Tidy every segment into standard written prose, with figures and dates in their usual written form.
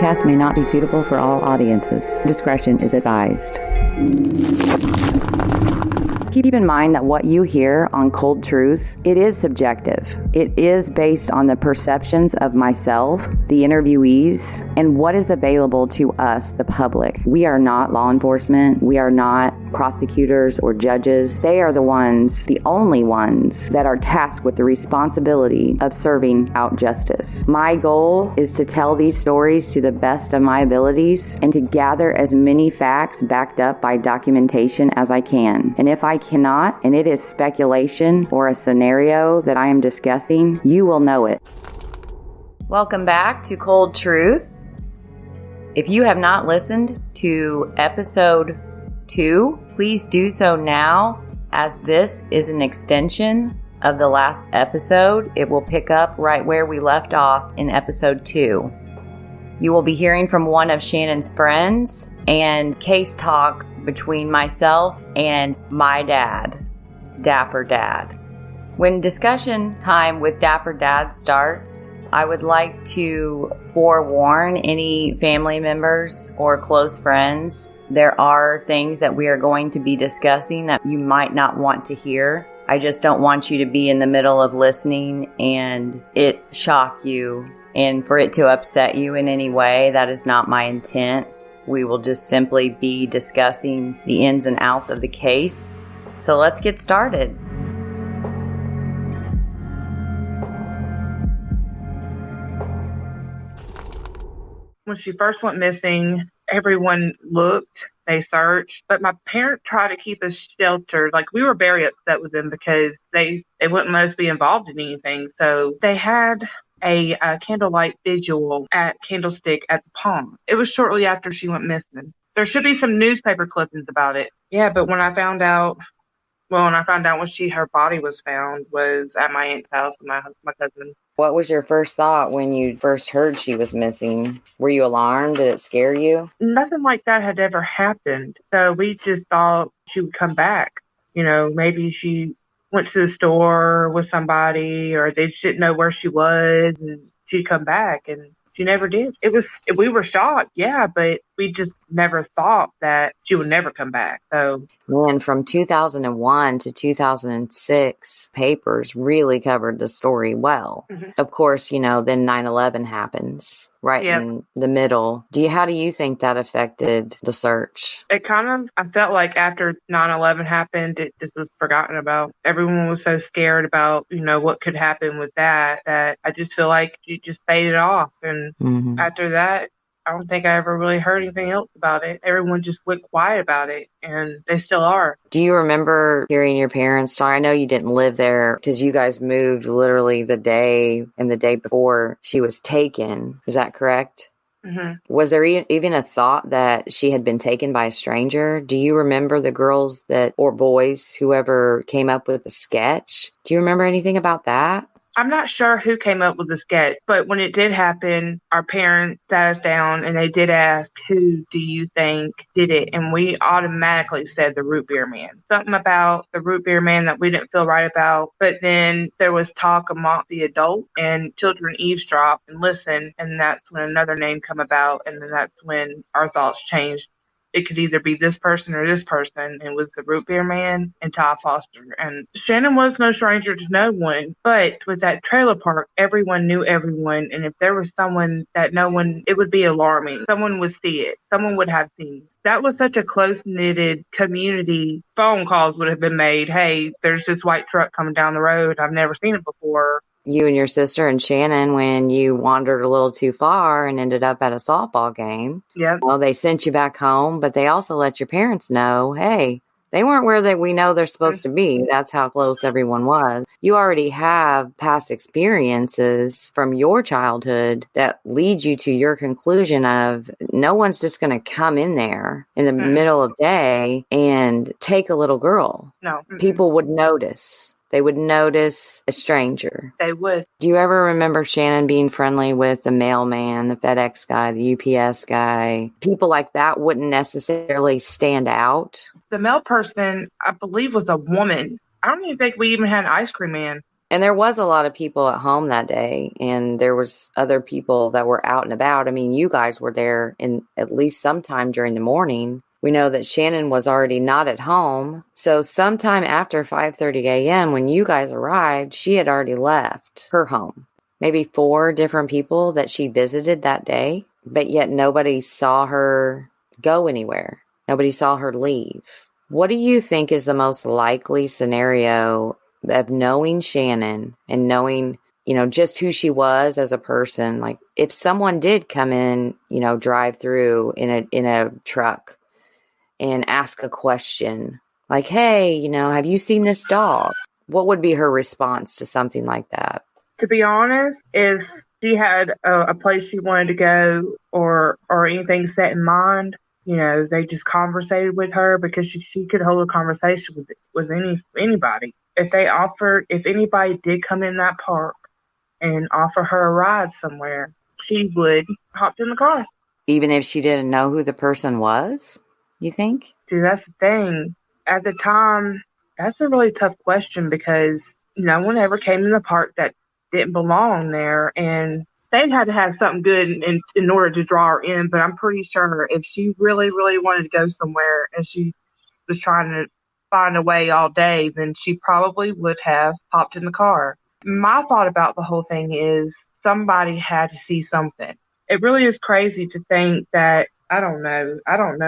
podcast may not be suitable for all audiences. Discretion is advised. Keep in mind that what you hear on Cold Truth, it is subjective. It is based on the perceptions of myself, the interviewees, and what is available to us, the public. We are not law enforcement. We are not prosecutors or judges. They are the ones, the only ones, that are tasked with the responsibility of serving out justice. My goal is to tell these stories to the best of my abilities and to gather as many facts backed up by documentation as I can. And if I cannot, and it is speculation or a scenario that I am discussing, you will know it. Welcome back to Cold Truth. If you have not listened to episode 2, please do so now, as this is an extension of the last episode. It will pick up right where we left off in episode 2. You will be hearing from one of Shannon's friends and case talk between myself and my dad, Dapper Dad. When discussion time with Dapper Dad starts, I would like to forewarn any family members or close friends. There are things that we are going to be discussing that you might not want to hear. I just don't want you to be in the middle of listening and it shock you and for it to upset you in any way. That is not my intent. We will just simply be discussing the ins and outs of the case. So let's get started. When she first went missing, everyone looked, they searched, but my parents tried to keep us sheltered. Like, we were very upset with them because they wouldn't let us be involved in anything. So they had a candlelight vigil at Candlestick at the Palm. It was shortly after she went missing. There should be some newspaper clippings about it. Yeah, but when I found out when her body was found was at my aunt's house with my cousin. What was your first thought when you first heard she was missing? Were you alarmed? Did it scare you? Nothing like that had ever happened. So we just thought she would come back. You know, maybe she went to the store with somebody, or they didn't know where she was and she'd come back, and she never did. We were shocked, yeah, but we just never thought that she would never come back. So, man, from 2001 to 2006, papers really covered the story well. Mm-hmm. Of course, then 9/11 happens right in the middle. How do you think that affected the search? It I felt like after 9/11 happened, it just was forgotten about. Everyone was so scared about, what could happen with that I just feel like it just faded off. And after that, I don't think I ever really heard anything else about it. Everyone just went quiet about it, and they still are. Do you remember hearing your parents talk? I know you didn't live there because you guys moved literally the day before she was taken. Is that correct? Mm-hmm. Was there even a thought that she had been taken by a stranger? Do you remember the girls or boys, whoever came up with the sketch? Do you remember anything about that? I'm not sure who came up with the sketch, but when it did happen, our parents sat us down and they did ask, who do you think did it? And we automatically said the root beer man. Something about the root beer man that we didn't feel right about. But then there was talk among the adults, and children eavesdropped and listened. And that's when another name come about. And then that's when our thoughts changed. It could either be this person or this person. It was the root beer man and Todd Foster. And Shannon was no stranger to no one. But with that trailer park, everyone knew everyone. And if there was someone that it would be alarming. Someone would see it. Someone would have seen it. That was such a close-knitted community. Phone calls would have been made. Hey, there's this white truck coming down the road. I've never seen it before. You and your sister and Shannon, when you wandered a little too far and ended up at a softball game. Yeah. Well, they sent you back home, but they also let your parents know, hey, they weren't where we know they're supposed to be. That's how close everyone was. You already have past experiences from your childhood that lead you to your conclusion of no one's just going to come in there in the middle of the day and take a little girl. No. People would notice. They would notice a stranger. They would. Do you ever remember Shannon being friendly with the mailman, the FedEx guy, the UPS guy? People like that wouldn't necessarily stand out. The mail person, I believe, was a woman. I don't even think we even had an ice cream man. And there was a lot of people at home that day, and there was other people that were out and about. I mean, you guys were there in at least sometime during the morning. We know that Shannon was already not at home. So sometime after 5:30 a.m. when you guys arrived, she had already left her home. Maybe 4 different people that she visited that day, but yet nobody saw her go anywhere. Nobody saw her leave. What do you think is the most likely scenario of knowing Shannon and knowing, just who she was as a person? Like, if someone did come in, drive through in a truck and ask a question like, hey, have you seen this dog? What would be her response to something like that? To be honest, if she had a place she wanted to go or anything set in mind, they just conversated with her, because she could hold a conversation with anybody. If anybody did come in that park and offer her a ride somewhere, she would hop in the car. Even if she didn't know who the person was, you think? Dude, that's the thing. At the time, that's a really tough question, because no one ever came in the park that didn't belong there, and they'd had to have something good in order to draw her in. But I'm pretty sure if she really, really wanted to go somewhere and she was trying to find a way all day, then she probably would have hopped in the car. My thought about the whole thing is somebody had to see something. It really is crazy to think that, I don't know,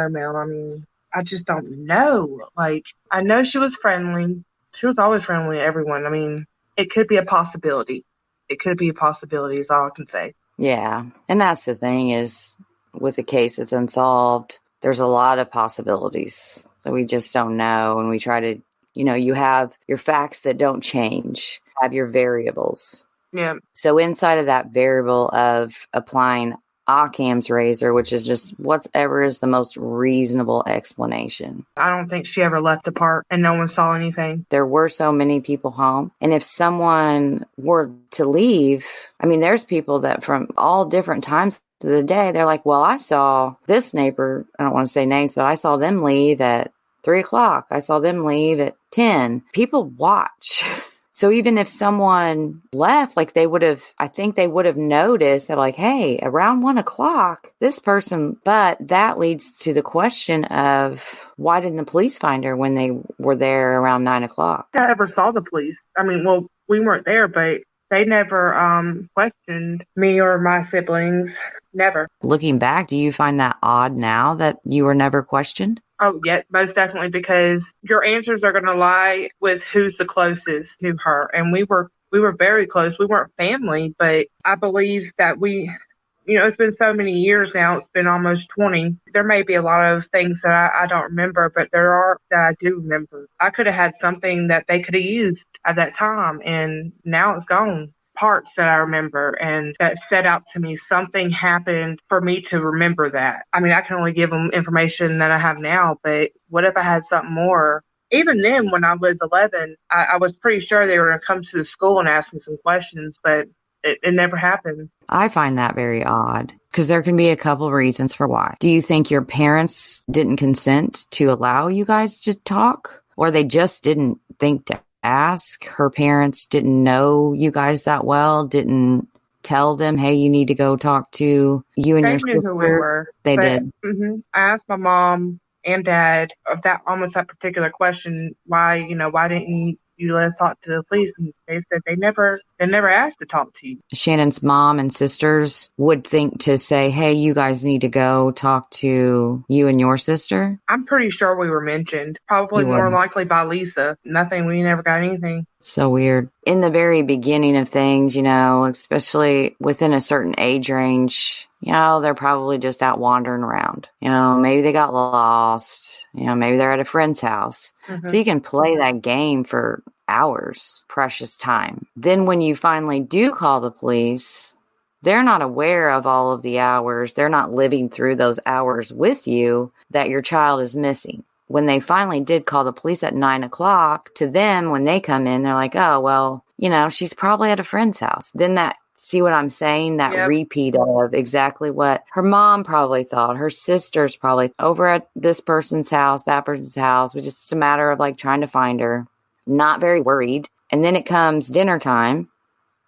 Mel. I mean, I just don't know. Like, I know she was friendly. She was always friendly to everyone. I mean, it could be a possibility. It could be a possibility is all I can say. Yeah. And that's the thing is, with a case that's unsolved, there's a lot of possibilities that we just don't know. And we try to, you have your facts that don't change, have your variables. Yeah. So inside of that variable of applying Occam's razor, which is just whatever is the most reasonable explanation. I don't think she ever left the park and no one saw anything. There were so many people home. And if someone were to leave, I mean, there's people that from all different times of the day, they're like, well, I saw this neighbor, I don't want to say names, but I saw them leave at 3:00. I saw them leave at 10. People watch. So even if someone left, like I think they would have noticed that, like, hey, around 1:00, this person, but that leads to the question of why didn't the police find her when they were there around 9:00? I never saw the police. I mean, well, we weren't there, but they never questioned me or my siblings. Never. Looking back, do you find that odd now that you were never questioned? Oh, yeah, most definitely, because your answers are going to lie with who's the closest to her. And we were very close. We weren't family, but I believe that it's been so many years now. It's been almost 20. There may be a lot of things that I don't remember, but there are that I do remember. I could have had something that they could have used at that time, and now it's gone. Parts that I remember and that set out to me, something happened for me to remember that. I mean, I can only give them information that I have now, but what if I had something more? Even then, when I was 11, I was pretty sure they were going to come to the school and ask me some questions, but it never happened. I find that very odd, because there can be a couple reasons for why. Do you think your parents didn't consent to allow you guys to talk, or they just didn't think to ask? Her parents didn't know you guys that well, didn't tell them, hey, you need to go talk to you and your sister? They knew who we were. They did. Mm-hmm. I asked my mom and dad of that particular question, why didn't you let us talk to the police? And they said they never asked to talk to you. Shannon's mom and sisters would think to say, hey, you guys need to go talk to you and your sister? I'm pretty sure we were mentioned. Probably more likely by Lisa. Nothing. We never got anything. So weird. In the very beginning of things, especially within a certain age range, they're probably just out wandering around. Maybe they got lost. Maybe they're at a friend's house. Mm-hmm. So you can play that game for hours, precious time. Then when you finally do call the police, they're not aware of all of the hours. They're not living through those hours with you that your child is missing. When they finally did call the police at 9:00, to them, when they come in, they're like, oh, well, she's probably at a friend's house. Then see what I'm saying? That repeat of exactly what her mom probably thought, her sisters probably over at this person's house, that person's house, which is just a matter of like trying to find her. Not very worried. And then it comes dinner time.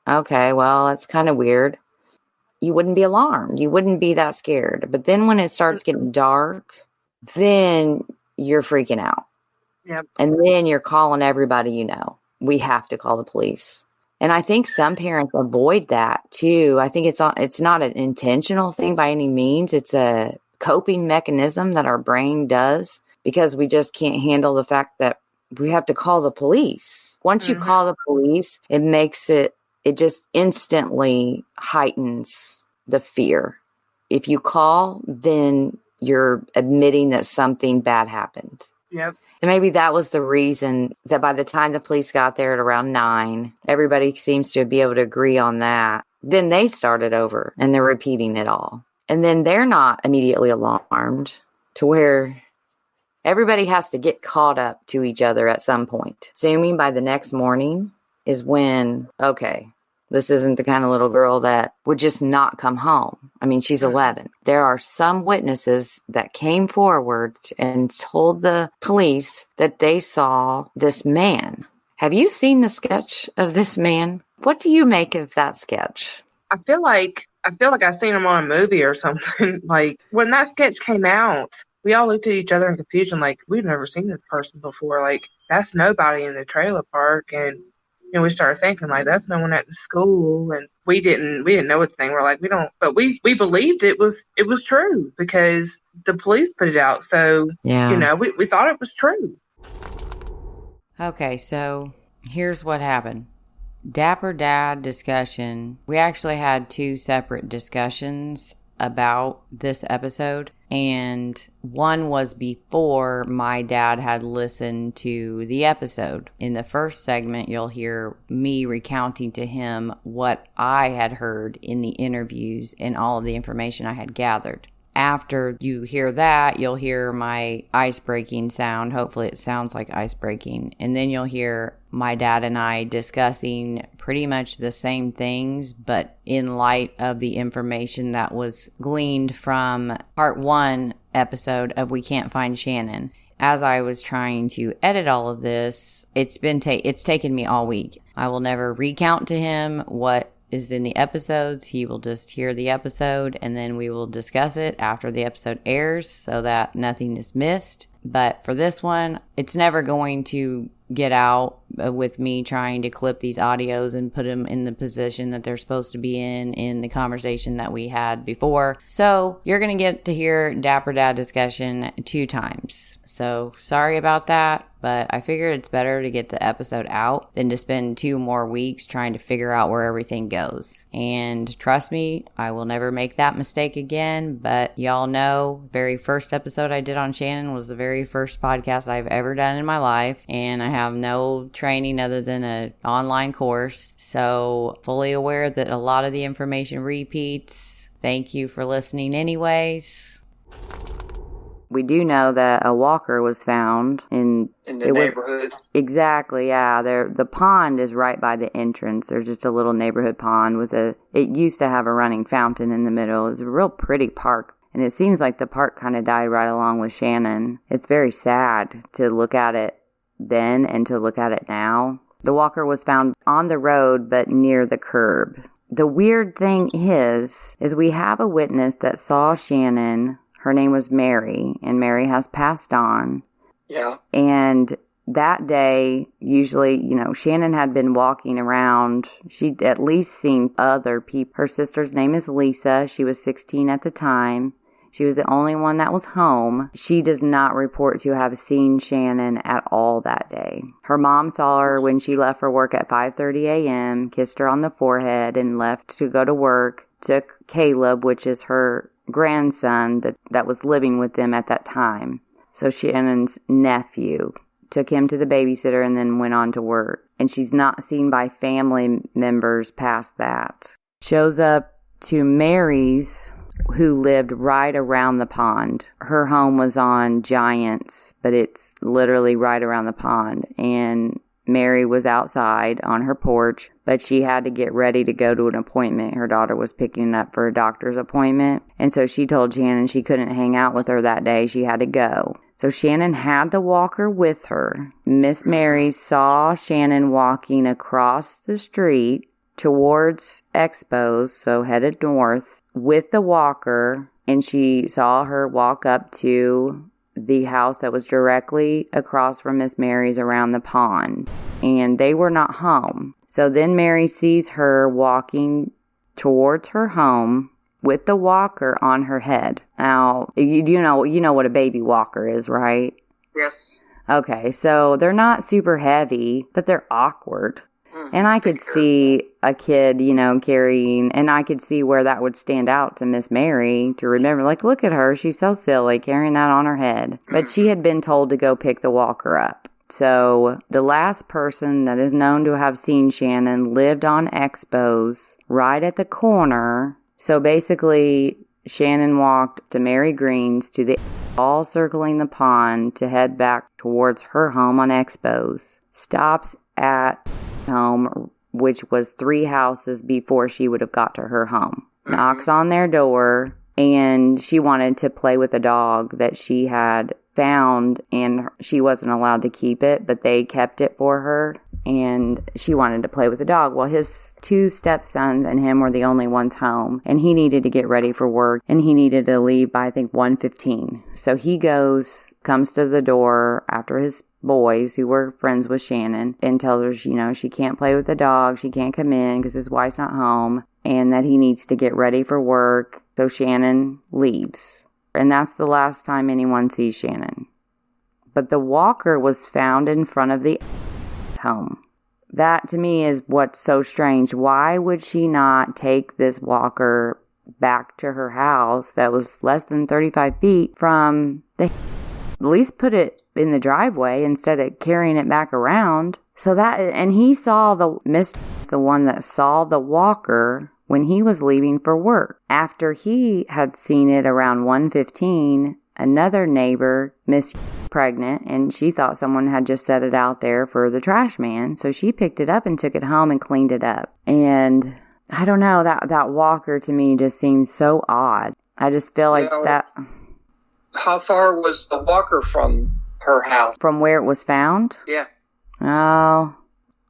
Okay, well, that's kind of weird. You wouldn't be alarmed. You wouldn't be that scared. But then when it starts getting dark, then you're freaking out. Yep. And then you're calling everybody you know. We have to call the police. And I think some parents avoid that too. I think it's not an intentional thing by any means. It's a coping mechanism that our brain does because we just can't handle the fact that we have to call the police. Once you call the police, it just instantly heightens the fear. If you call, then you're admitting that something bad happened. Yep. And maybe that was the reason that by the time the police got there at around 9, everybody seems to be able to agree on that. Then they started over and they're repeating it all. And then they're not immediately alarmed to where everybody has to get caught up to each other at some point. Assuming by the next morning is when, okay, this isn't the kind of little girl that would just not come home. I mean, she's 11. There are some witnesses that came forward and told the police that they saw this man. Have you seen the sketch of this man? What do you make of that sketch? I feel like I've seen him on a movie or something. Like, when that sketch came out, we all looked at each other in confusion, like, we've never seen this person before. Like, that's nobody in the trailer park. And we started thinking, like, that's no one at the school. And we didn't know a thing. We're like, we believed it was true because the police put it out. So, yeah. We thought it was true. Okay, so here's what happened. Dapper Dad discussion. We actually had 2 separate discussions about this episode. And one was before my dad had listened to the episode. In the first segment, you'll hear me recounting to him what I had heard in the interviews and all of the information I had gathered. After you hear that, you'll hear my ice-breaking sound. Hopefully it sounds like ice-breaking. And then you'll hear my dad and I discussing pretty much the same things, but in light of the information that was gleaned from part 1 episode of We Can't Find Shannon. As I was trying to edit all of this, it's taken me all week. I will never recount to him what is in the episodes. He will just hear the episode and then we will discuss it after the episode airs so that nothing is missed. But for this one, it's never going to get out with me trying to clip these audios and put them in the position that they're supposed to be in the conversation that we had before. So you're going to get to hear Dapper Dad discussion 2 times. So sorry about that, but I figured it's better to get the episode out than to spend 2 more weeks trying to figure out where everything goes. And trust me, I will never make that mistake again, but y'all know, very first episode I did on Shannon was the very first podcast I've ever done in my life, and I have no training other than an online course, so fully aware that a lot of the information repeats. Thank you for listening anyways. We do know that a walker was found in the neighborhood. Exactly, yeah. The pond is right by the entrance. There's just a little neighborhood pond it used to have a running fountain in the middle. It's a real pretty park. And it seems like the park kind of died right along with Shannon. It's very sad to look at it then and to look at it now. The walker was found on the road but near the curb. The weird thing is we have a witness that saw Shannon. Her name was Mary, and Mary has passed on. Yeah. And that day, usually, Shannon had been walking around. She'd at least seen other people. Her sister's name is Lisa. She was 16 at the time. She was the only one that was home. She does not report to have seen Shannon at all that day. Her mom saw her when she left for work at 5:30 a.m., kissed her on the forehead, and left to go to work. Took Caleb, which is her grandson that was living with them at that time. So Shannon's nephew took him to the babysitter and then went on to work. And she's not seen by family members past that. Shows up to Mary's, who lived right around the pond. Her home was on Giants, but it's literally right around the pond. And Mary was outside on her porch, but she had to get ready to go to an appointment. Her daughter was picking up for a doctor's appointment. And so she told Shannon she couldn't hang out with her that day. She had to go. So Shannon had the walker with her. Miss Mary saw Shannon walking across the street towards Expos, so headed north, with the walker, and she saw her walk up to the house that was directly across from Miss Mary's around the pond, and they were not home. So then Mary sees her walking towards her home with the walker on her head. Now, you know what a baby walker is, right? Yes. Okay, so they're not super heavy, but they're awkward. And I could see a kid, carrying, and I could see where that would stand out to Miss Mary to remember, like, look at her, she's so silly carrying that on her head. But she had been told to go pick the walker up. So the last person that is known to have seen Shannon lived on Expos right at the corner. So basically, Shannon walked to Mary Green's all circling the pond to head back towards her home on Expos. Stops at home, which was 3 houses before she would have got to her home. Knocks on their door, and she wanted to play with a dog that she had found, and she wasn't allowed to keep it, but they kept it for her, and she wanted to play with the dog. Well, his 2 stepsons and him were the only ones home, and he needed to get ready for work, and he needed to leave by, I think, 1:15. So he comes to the door after his boys who were friends with Shannon and tells her, she can't play with the dog, she can't come in because his wife's not home, and that he needs to get ready for work. So Shannon leaves. And that's the last time anyone sees Shannon. But the walker was found in front of the home. That to me is what's so strange. Why would she not take this walker back to her house that was less than 35 feet from the... At least put it in the driveway instead of carrying it back around. So that, and he saw the one that saw the walker when he was leaving for work. After he had seen it around 1:15, another neighbor, Miss pregnant, and she thought someone had just set it out there for the trash man. So she picked it up and took it home and cleaned it up. And I don't know, that walker to me just seems so odd. I just feel like that... How far was the walker from her house? From where it was found? Yeah. Oh,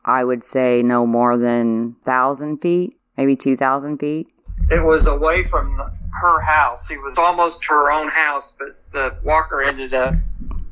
I would say no more than 1,000 feet, maybe 2,000 feet. It was away from her house. It was almost her own house, but the walker ended up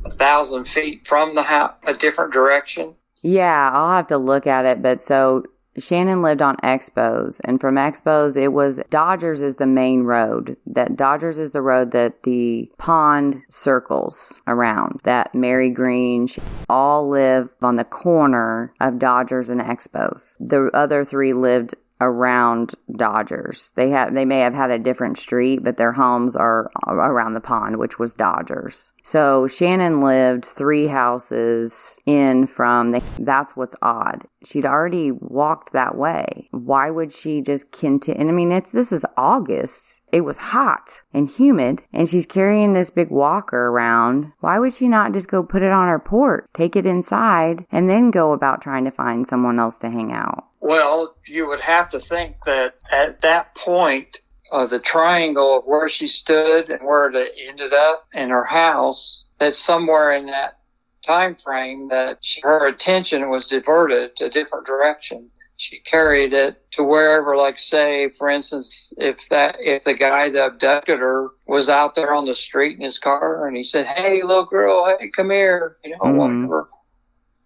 1,000 feet from the house, a different direction. Yeah, I'll have to look at it, but so... Shannon lived on Expos, and from Expos, it was Dodgers is the main road. That Dodgers is the road that the pond circles around. That Mary Green, all live on the corner of Dodgers and Expos. The other 3 lived around Dodgers. They may have had a different street, but their homes are around the pond, which was Dodgers. So Shannon lived 3 houses in from that's what's odd. She'd already walked that way. Why would she just continue? And I mean, this is August. It was hot and humid, and she's carrying this big walker around. Why would she not just go put it on her porch, take it inside, and then go about trying to find someone else to hang out? Well, you would have to think that at that point, the triangle of where she stood and where it ended up in her house, that somewhere in that time frame that her attention was diverted a different direction. She carried it to wherever, like say, for instance, if the guy that abducted her was out there on the street in his car and he said, "Hey, little girl, hey, come here," whatever.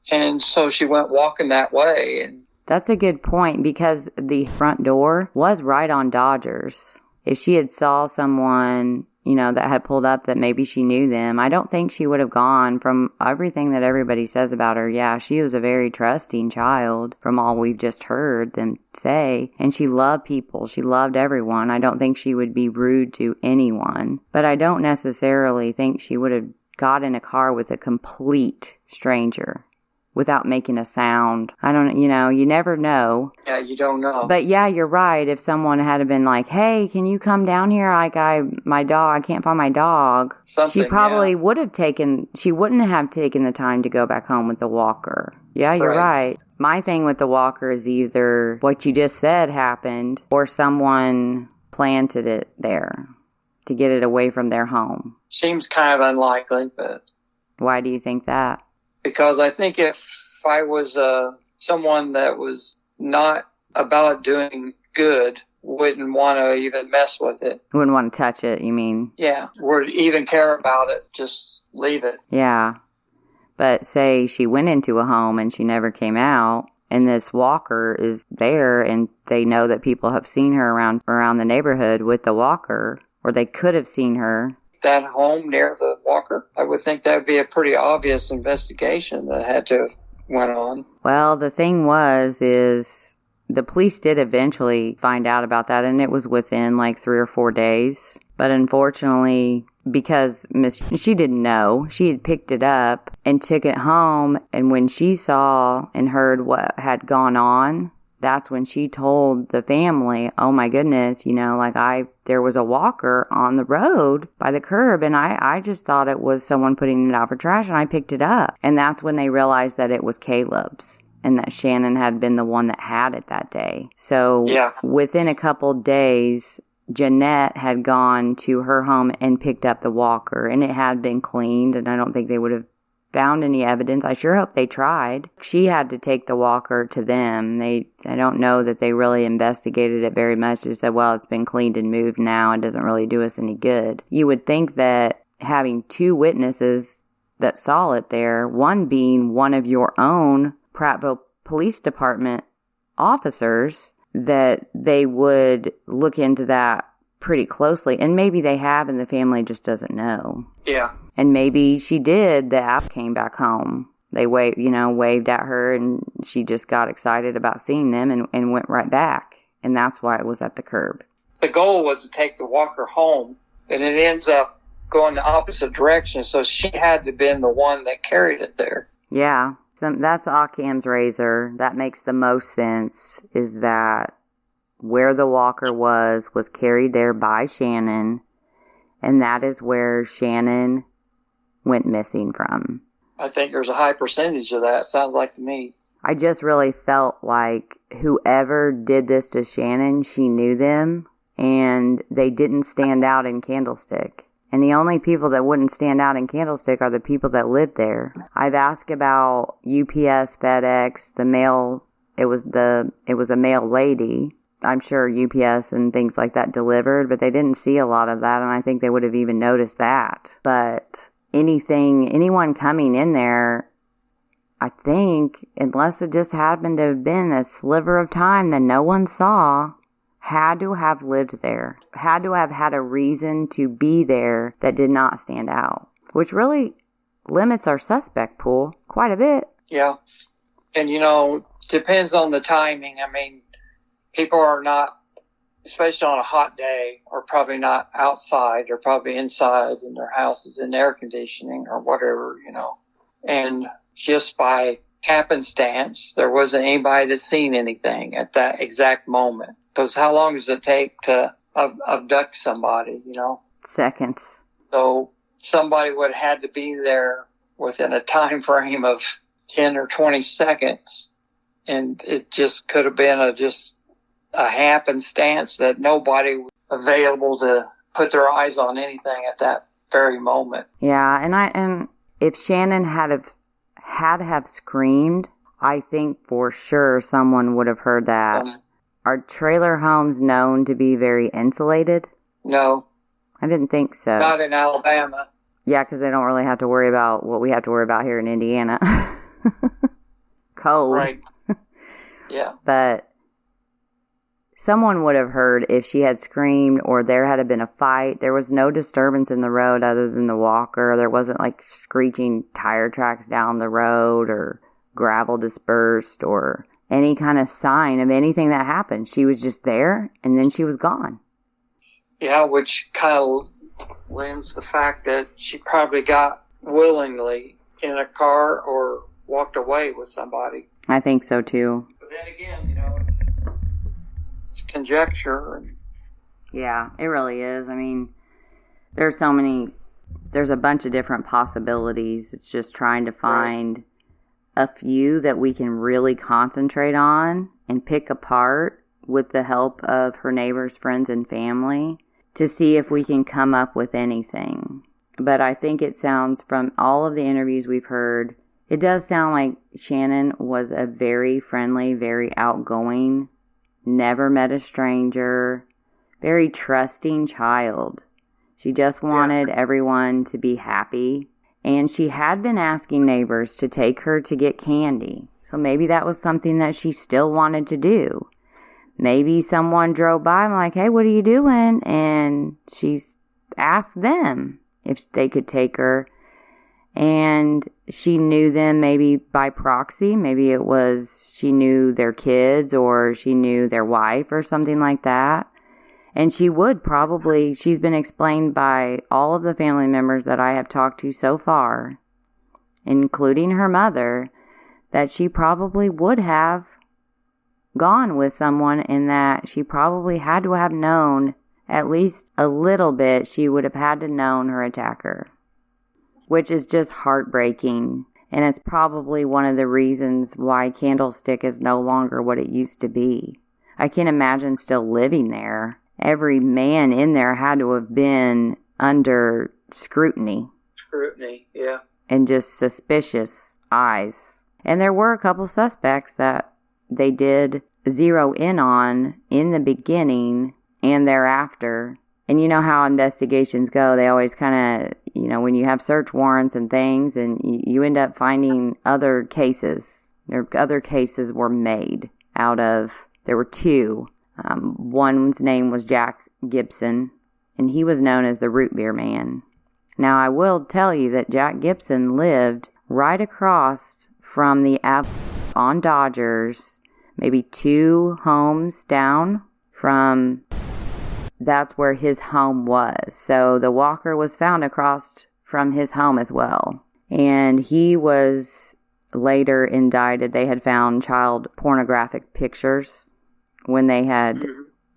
And so she went walking that way. And that's a good point, because the front door was right on Dodgers. If she had saw someone, that had pulled up that maybe she knew them, I don't think she would have gone. From everything that everybody says about her, yeah, she was a very trusting child from all we've just heard them say. And she loved people. She loved everyone. I don't think she would be rude to anyone. But I don't necessarily think she would have got in a car with a complete stranger without making a sound. I don't, you never know. Yeah, you don't know. But yeah, you're right. If someone had been like, "Hey, can you come down here? I can't find my dog." She probably would have she wouldn't have taken the time to go back home with the walker. Yeah, you're right. My thing with the walker is either what you just said happened or someone planted it there to get it away from their home. Seems kind of unlikely, but... Why do you think that? Because I think if I was someone that was not about doing good, wouldn't want to even mess with it. Wouldn't want to touch it, you mean? Yeah, would even care about it. Just leave it. Yeah. But say she went into a home and she never came out, and this walker is there, and they know that people have seen her around the neighborhood with the walker, or they could have seen her. That home near the walker, I would think that would be a pretty obvious investigation that had to have went on. Well, the thing is the police did eventually find out about that, and it was within like 3 or 4 days. But unfortunately, because she didn't know, she had picked it up and took it home, and when she saw and heard what had gone on, that's when she told the family, oh my goodness, there was a walker on the road by the curb, and I just thought it was someone putting it out for trash, and I picked it up. And that's when they realized that it was Caleb's, and that Shannon had been the one that had it that day. So within a couple days, Jeanette had gone to her home and picked up the walker, and it had been cleaned, and I don't think they would have found any evidence. I sure hope they tried. She had to take the walker to them. I don't know that they really investigated it very much. They said, well, it's been cleaned and moved now. It doesn't really do us any good. You would think that having 2 witnesses that saw it there, one being one of your own Prattville Police Department officers, that they would look into that pretty closely. And maybe they have, and the family just doesn't know. Yeah. And maybe she did. The app came back home. They waved at her, and she just got excited about seeing them and went right back. And that's why it was at the curb. The goal was to take the walker home, and it ends up going the opposite direction. So she had to have been the one that carried it there. Yeah. That's Occam's razor. That makes the most sense, is that where the walker was carried there by Shannon, and that is where Shannon went missing from. I think there's a high percentage of that, sounds like to me. I just really felt like whoever did this to Shannon, she knew them, and they didn't stand out in Candlestick. And the only people that wouldn't stand out in Candlestick are the people that lived there. I've asked about UPS, FedEx, the mail. It was a mail lady. I'm sure UPS and things like that delivered, but they didn't see a lot of that, and I think they would have even noticed that. But anyone coming in there, I think, unless it just happened to have been a sliver of time that no one saw, had to have lived there, had to have had a reason to be there that did not stand out, which really limits our suspect pool quite a bit. Yeah. And, depends on the timing. I mean, people are not, especially on a hot day, are probably not outside. They're probably inside in their houses in air conditioning or whatever, And just by happenstance, there wasn't anybody that's seen anything at that exact moment. Because how long does it take to abduct somebody, Seconds. So somebody would have had to be there within a time frame of 10 or 20 seconds. And it just could have been a happenstance that nobody was available to put their eyes on anything at that very moment. Yeah, and if Shannon had to have screamed, I think for sure someone would have heard that. Are trailer homes known to be very insulated? No. I didn't think so. Not in Alabama. Yeah, because they don't really have to worry about what we have to worry about here in Indiana. Cold. Right. Yeah. But someone would have heard if she had screamed or there had been a fight. There was no disturbance in the road other than the walker. There wasn't like screeching tire tracks down the road or gravel dispersed or any kind of sign of anything that happened. She was just there, and then she was gone. Yeah, which kind of lends the fact that she probably got willingly in a car or walked away with somebody. I think so, too. But then again, it's conjecture. Yeah, it really is. I mean, there's a bunch of different possibilities. It's just trying to find a few that we can really concentrate on and pick apart with the help of her neighbors, friends, and family to see if we can come up with anything. But I think it sounds, from all of the interviews we've heard, it does sound like Shannon was a very friendly, very outgoing, never met a stranger, very trusting child. She just wanted everyone to be happy. And she had been asking neighbors to take her to get candy. So maybe that was something that she still wanted to do. Maybe someone drove by and like, hey, what are you doing? And she asked them if they could take her. And she knew them maybe by proxy. Maybe it was she knew their kids or she knew their wife or something like that. And she would probably, she's been explained by all of the family members that I have talked to so far, including her mother, that she probably would have gone with someone, in that she probably had to have known at least a little bit. She would have had to known her attacker, which is just heartbreaking. And it's probably one of the reasons why Candlestick is no longer what it used to be. I can't imagine still living there. Every man in there had to have been under scrutiny. Yeah. And just suspicious eyes. And there were a couple suspects that they did zero in on in the beginning and thereafter. And you know how investigations go. They always kind of, when you have search warrants and things, and you end up finding other cases. Other cases were made out of, there were two. One's name was Jack Gibson, and he was known as the Root Beer Man. Now, I will tell you that Jack Gibson lived right across from the on Dodgers, maybe 2 homes down from, that's where his home was. So the walker was found across from his home as well. And he was later indicted. They had found child pornographic pictures when they had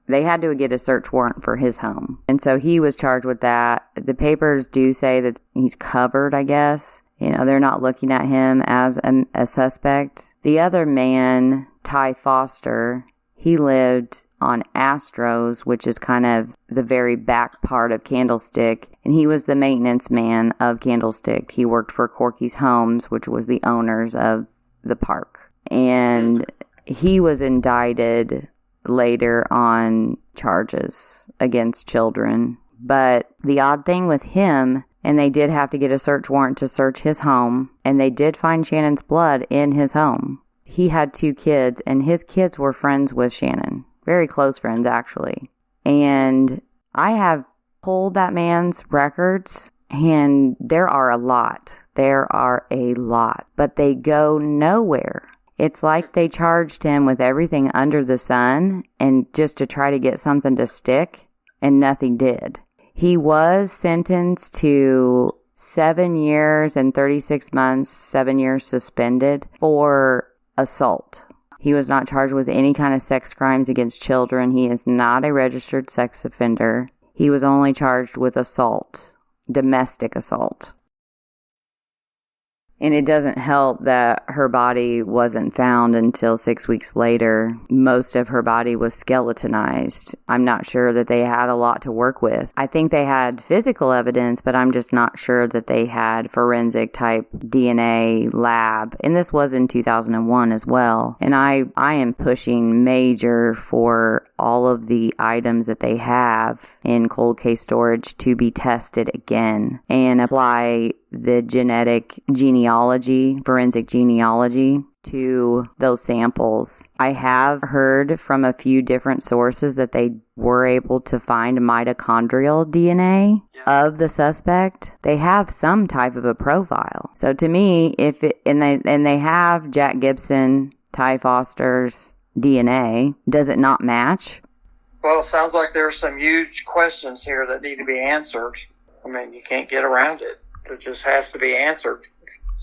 to get a search warrant for his home. And so he was charged with that. The papers do say that he's covered, I guess. They're not looking at him as a suspect. The other man, Ty Foster, he lived on Astros, which is kind of the very back part of Candlestick. And he was the maintenance man of Candlestick. He worked for Corky's Homes, which was the owners of the park. And he was indicted later on charges against children. But the odd thing with him, and they did have to get a search warrant to search his home, and they did find Shannon's blood in his home. He had 2 kids, and his kids were friends with Shannon. Very close friends, actually. And I have pulled that man's records, and there are a lot. But they go nowhere. It's like they charged him with everything under the sun, and just to try to get something to stick, and nothing did. He was sentenced to 7 years and 36 months, 7 years suspended for assault. He was not charged with any kind of sex crimes against children. He is not a registered sex offender. He was only charged with assault, domestic assault. And it doesn't help that her body wasn't found until 6 weeks later. Most of her body was skeletonized. I'm not sure that they had a lot to work with. I think they had physical evidence, but I'm just not sure that they had forensic type DNA lab. And this was in 2001 as well. And I am pushing major for all of the items that they have in cold case storage to be tested again and apply the forensic genealogy to those samples. I have heard from a few different sources that they were able to find mitochondrial DNA of the suspect. They have some type of a profile. So to me, and they have Jack Gibson, Ty Foster's DNA, does it not match? Well, it sounds like there's some huge questions here that need to be answered. I mean, you can't get around it. It just has to be answered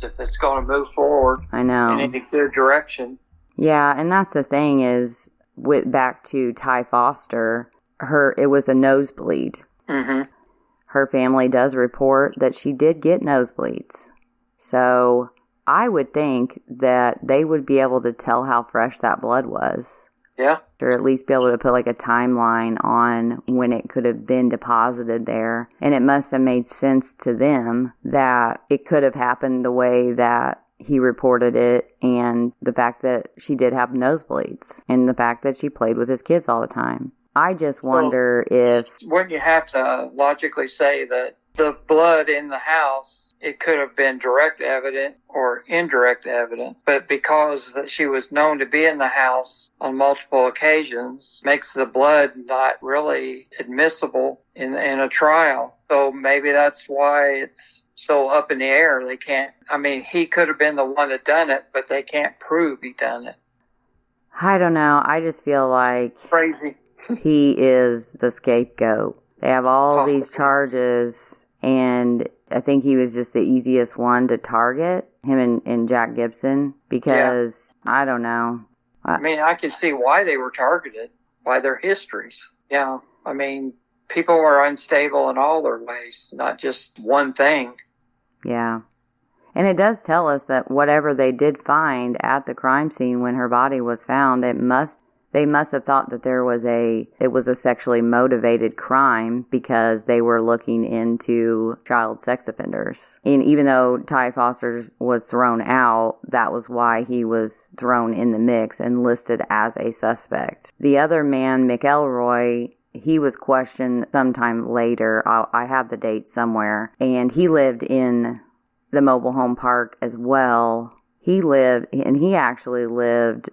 if it's going to move forward. I know. In any clear direction. Yeah, and that's the thing is, back to Ty Foster, it was a nosebleed. Mm-hmm. Her family does report that she did get nosebleeds. So I would think that they would be able to tell how fresh that blood was. Yeah. Or at least be able to put like a timeline on when it could have been deposited there. And it must have made sense to them that it could have happened the way that he reported it, and the fact that she did have nosebleeds, and the fact that she played with his kids all the time. I just wonder if... Wouldn't you have to logically say that the blood in the house, it could have been direct evidence or indirect evidence, but because that she was known to be in the house on multiple occasions, makes the blood not really admissible in a trial. So maybe that's why it's so up in the air. They can't, I mean, he could have been the one that done it, but they can't prove he done it. I don't know. I just feel like crazy. He is the scapegoat. They have all these charges, and I think he was just the easiest one to target, him and Jack Gibson, because, I don't know. I mean, I can see why they were targeted, by their histories. Yeah, I mean, people are unstable in all their ways, not just one thing. Yeah. And it does tell us that whatever they did find at the crime scene when her body was found, they must have thought that it was a sexually motivated crime because they were looking into child sex offenders. And even though Ty Foster was thrown out, that was why he was thrown in the mix and listed as a suspect. The other man, McElroy, he was questioned sometime later. I have the date somewhere. And he lived in the mobile home park as well. He actually lived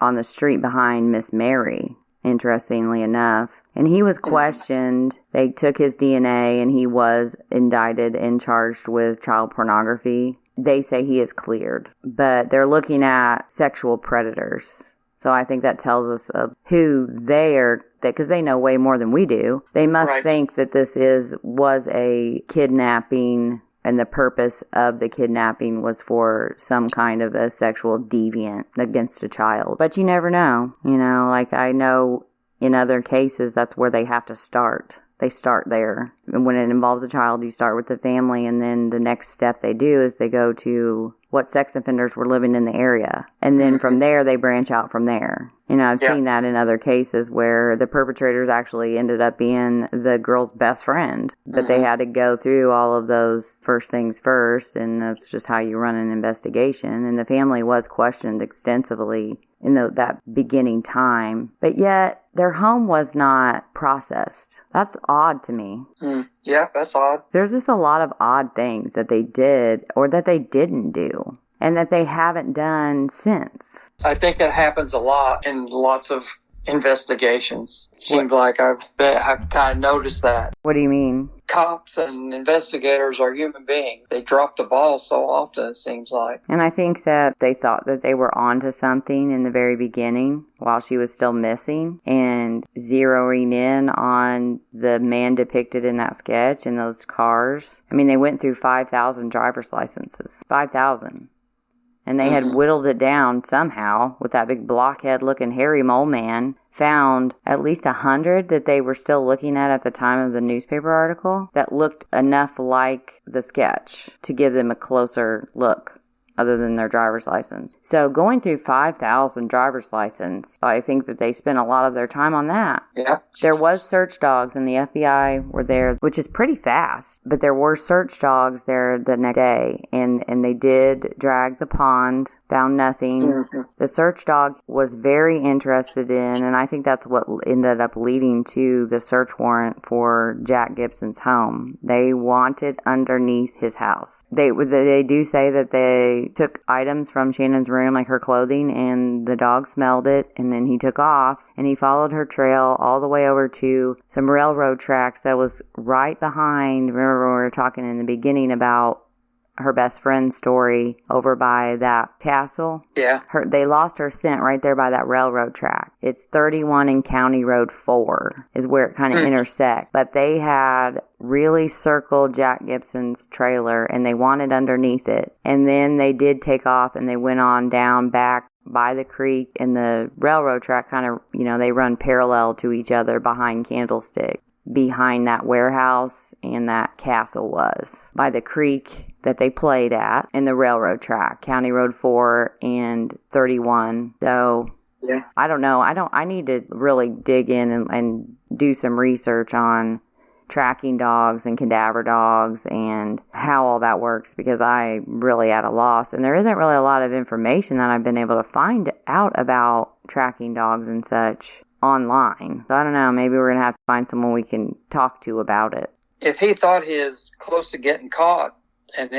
on the street behind Miss Mary, interestingly enough. And he was questioned. They took his DNA, and he was indicted and charged with child pornography. They say he is cleared, but they're looking at sexual predators. So I think that tells us of who they are, because they know way more than we do. They must think that this was a kidnapping, and the purpose of the kidnapping was for some kind of a sexual deviant against a child. But you never know. Like I know in other cases, that's where they have to start. They start there. And when it involves a child, you start with the family, and then the next step they do is they go to what sex offenders were living in the area. And then from there, they branch out from there. I've seen that in other cases where the perpetrators actually ended up being the girl's best friend. But they had to go through all of those first things first, and that's just how you run an investigation. And the family was questioned extensively in that beginning time. But yet, their home was not processed. That's odd to me. Yeah, that's odd. There's just a lot of odd things that they did or that they didn't do, and that they haven't done since. I think it happens a lot in lots of investigations. Seems like I've kind of noticed that. What do you mean? Cops and investigators are human beings. They drop the ball so often, it seems like. And I think that they thought that they were onto something in the very beginning while she was still missing, and zeroing in on the man depicted in that sketch in those cars. I mean, they went through 5,000 driver's licenses. 5,000. And they had whittled it down somehow with that big blockhead-looking hairy mole man. Found at least 100 that they were still looking at the time of the newspaper article that looked enough like the sketch to give them a closer look other than their driver's license. So going through 5,000 driver's license, I think that they spent a lot of their time on that. Yeah. There was search dogs, and the FBI were there, which is pretty fast, but there were search dogs there the next day, and they did drag the pond, found nothing. The search dog was very interested in, and I think that's what ended up leading to the search warrant for Jack Gibson's home. They wanted underneath his house. They do say that they took items from Shannon's room, like her clothing, and the dog smelled it, and then he took off, and he followed her trail all the way over to some railroad tracks that was right behind. Remember when we were talking in the beginning about her best friend's story over by that castle? Yeah. They lost her scent right there by that railroad track. It's 31 and County Road 4 is where it kind of intersects. But they had really circled Jack Gibson's trailer, and they wanted underneath it. And then they did take off, and they went on down back by the creek, and the railroad track kind of, they run parallel to each other behind Candlestick. Behind that warehouse and that castle was by the creek that they played at, and the railroad track, County Road 4 and 31. So Yeah. I don't know. I need to really dig in and do some research on tracking dogs and cadaver dogs and how all that works, because I'm really at a loss. And there isn't really a lot of information that I've been able to find out about tracking dogs and such online. So I don't know. Maybe we're going to have to find someone we can talk to about it. If he thought he was close to getting caught and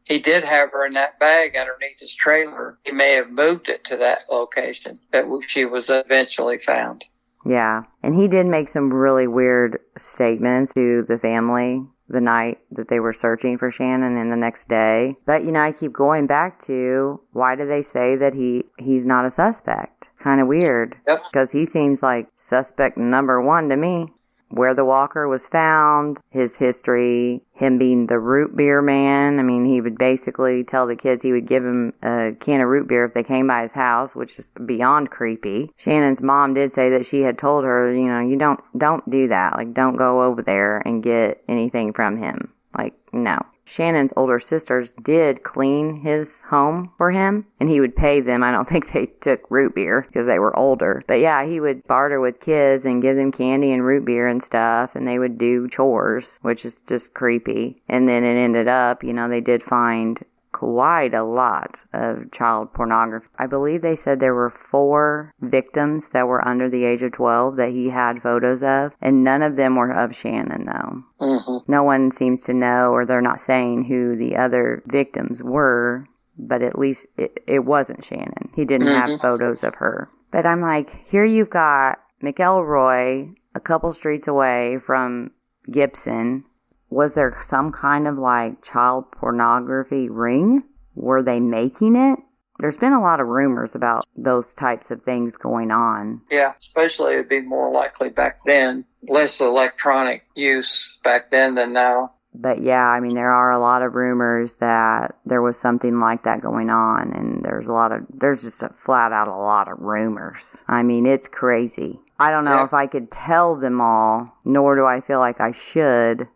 he did have her in that bag underneath his trailer, he may have moved it to that location that she was eventually found. Yeah, and he did make some really weird statements to the family the night that they were searching for Shannon and the next day. But, I keep going back to, why do they say that he's not a suspect? Kind of weird. Yep. Because he seems like suspect number one to me. Where the walker was found, his history, him being the root beer man. I mean, he would basically tell the kids he would give them a can of root beer if they came by his house, which is beyond creepy. Shannon's mom did say that she had told her, you don't do that. Like, don't go over there and get anything from him. Like, no. Shannon's older sisters did clean his home for him, and he would pay them. I don't think they took root beer because they were older. But yeah, he would barter with kids and give them candy and root beer and stuff, and they would do chores, which is just creepy. And then it ended up, they did find quite a lot of child pornography. I believe they said there were 4 victims that were under the age of 12 that he had photos of, and none of them were of Shannon, though. Mm-hmm. No one seems to know, or they're not saying who the other victims were, but at least it wasn't Shannon. He didn't have photos of her. But I'm like, here you've got McElroy a couple streets away from Gibson. Was there some kind of child pornography ring? Were they making it? There's been a lot of rumors about those types of things going on. Yeah, especially it'd be more likely back then. Less electronic use back then than now. But yeah, I mean, there are a lot of rumors that there was something like that going on, and there's just flat out a lot of rumors. I mean, it's crazy. I don't know if I could tell them all, nor do I feel like I should,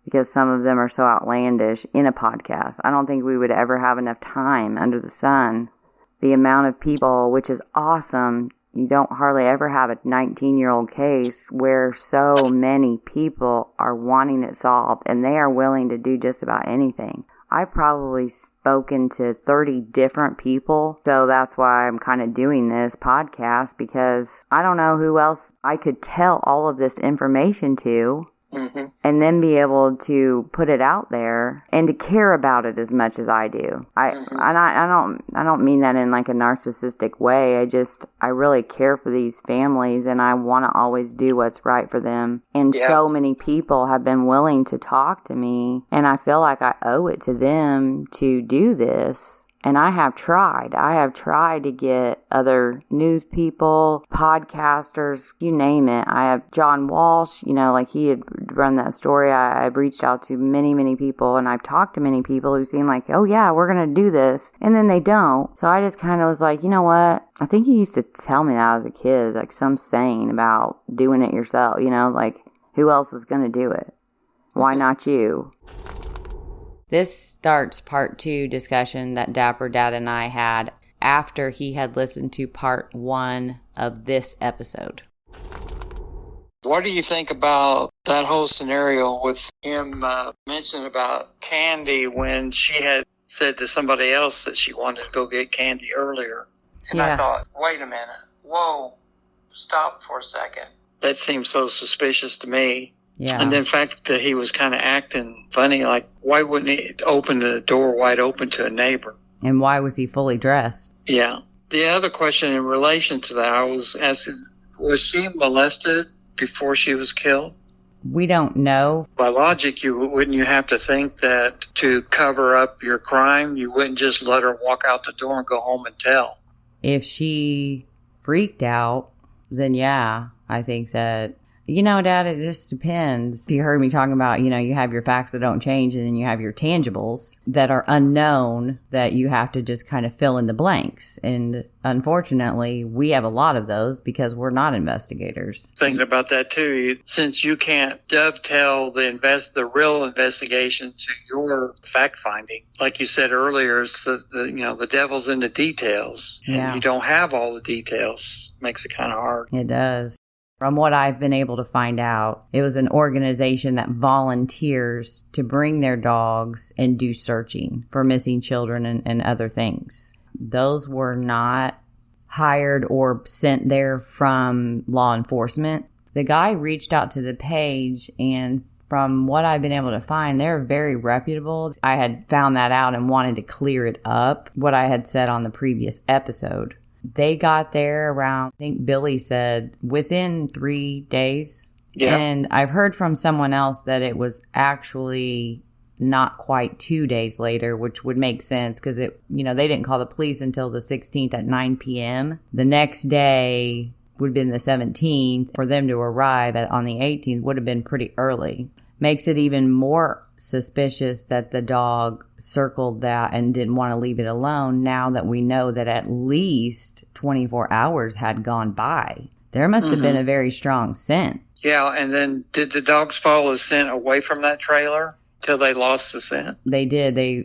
because some of them are so outlandish in a podcast. I don't think we would ever have enough time under the sun. The amount of people, which is awesome, you don't hardly ever have a 19-year-old case where so many people are wanting it solved, and they are willing to do just about anything. I've probably spoken to 30 different people, so that's why I'm kind of doing this podcast, because I don't know who else I could tell all of this information to. Mm-hmm. And then be able to put it out there and to care about it as much as I do. I don't mean that in a narcissistic way. I really care for these families, and I want to always do what's right for them. And so many people have been willing to talk to me, and I feel like I owe it to them to do this. And I have tried. I have tried to get other news people, podcasters, you name it. I have John Walsh, he had run that story. I've reached out to many, many people, and I've talked to many people who seem like, oh yeah, we're going to do this. And then they don't. So I just kind of was like, you know what? I think you used to tell me that as a kid, some saying about doing it yourself, who else is going to do it? Why not you? This starts part 2 discussion that Dapper Dad and I had after he had listened to part 1 of this episode. What do you think about that whole scenario with him mentioning about candy when she had said to somebody else that she wanted to go get candy earlier? And I thought, wait a minute. Whoa. Stop for a second. That seems so suspicious to me. Yeah. And the fact that he was kind of acting funny, why wouldn't he open the door wide open to a neighbor? And why was he fully dressed? Yeah. The other question in relation to that, I was asking, was she molested before she was killed? We don't know. By logic, wouldn't you have to think that to cover up your crime, you wouldn't just let her walk out the door and go home and tell? If she freaked out, then yeah, I think that Dad, it just depends. You heard me talking about, you have your facts that don't change, and then you have your tangibles that are unknown that you have to just kind of fill in the blanks. And unfortunately, we have a lot of those because we're not investigators. Thinking about that too, since you can't dovetail the real investigation to your fact finding, like you said earlier, it's the devil's in the details. Yeah. And you don't have all the details. Makes it kind of hard. It does. From what I've been able to find out, it was an organization that volunteers to bring their dogs and do searching for missing children and other things. Those were not hired or sent there from law enforcement. The guy reached out to the page, and from what I've been able to find, they're very reputable. I had found that out and wanted to clear it up, what I had said on the previous episode. They got there around, I think Billy said, within 3 days. Yeah. And I've heard from someone else that it was actually not quite 2 days later, which would make sense because they didn't call the police until the 16th at 9 p.m. The next day would have been the 17th. For them to arrive on the 18th would have been pretty early. Makes it even more suspicious that the dog circled that and didn't want to leave it alone now that we know that at least 24 hours had gone by. There must have been a very strong scent. Yeah, and then did the dogs follow the scent away from that trailer till they lost the scent? They did. They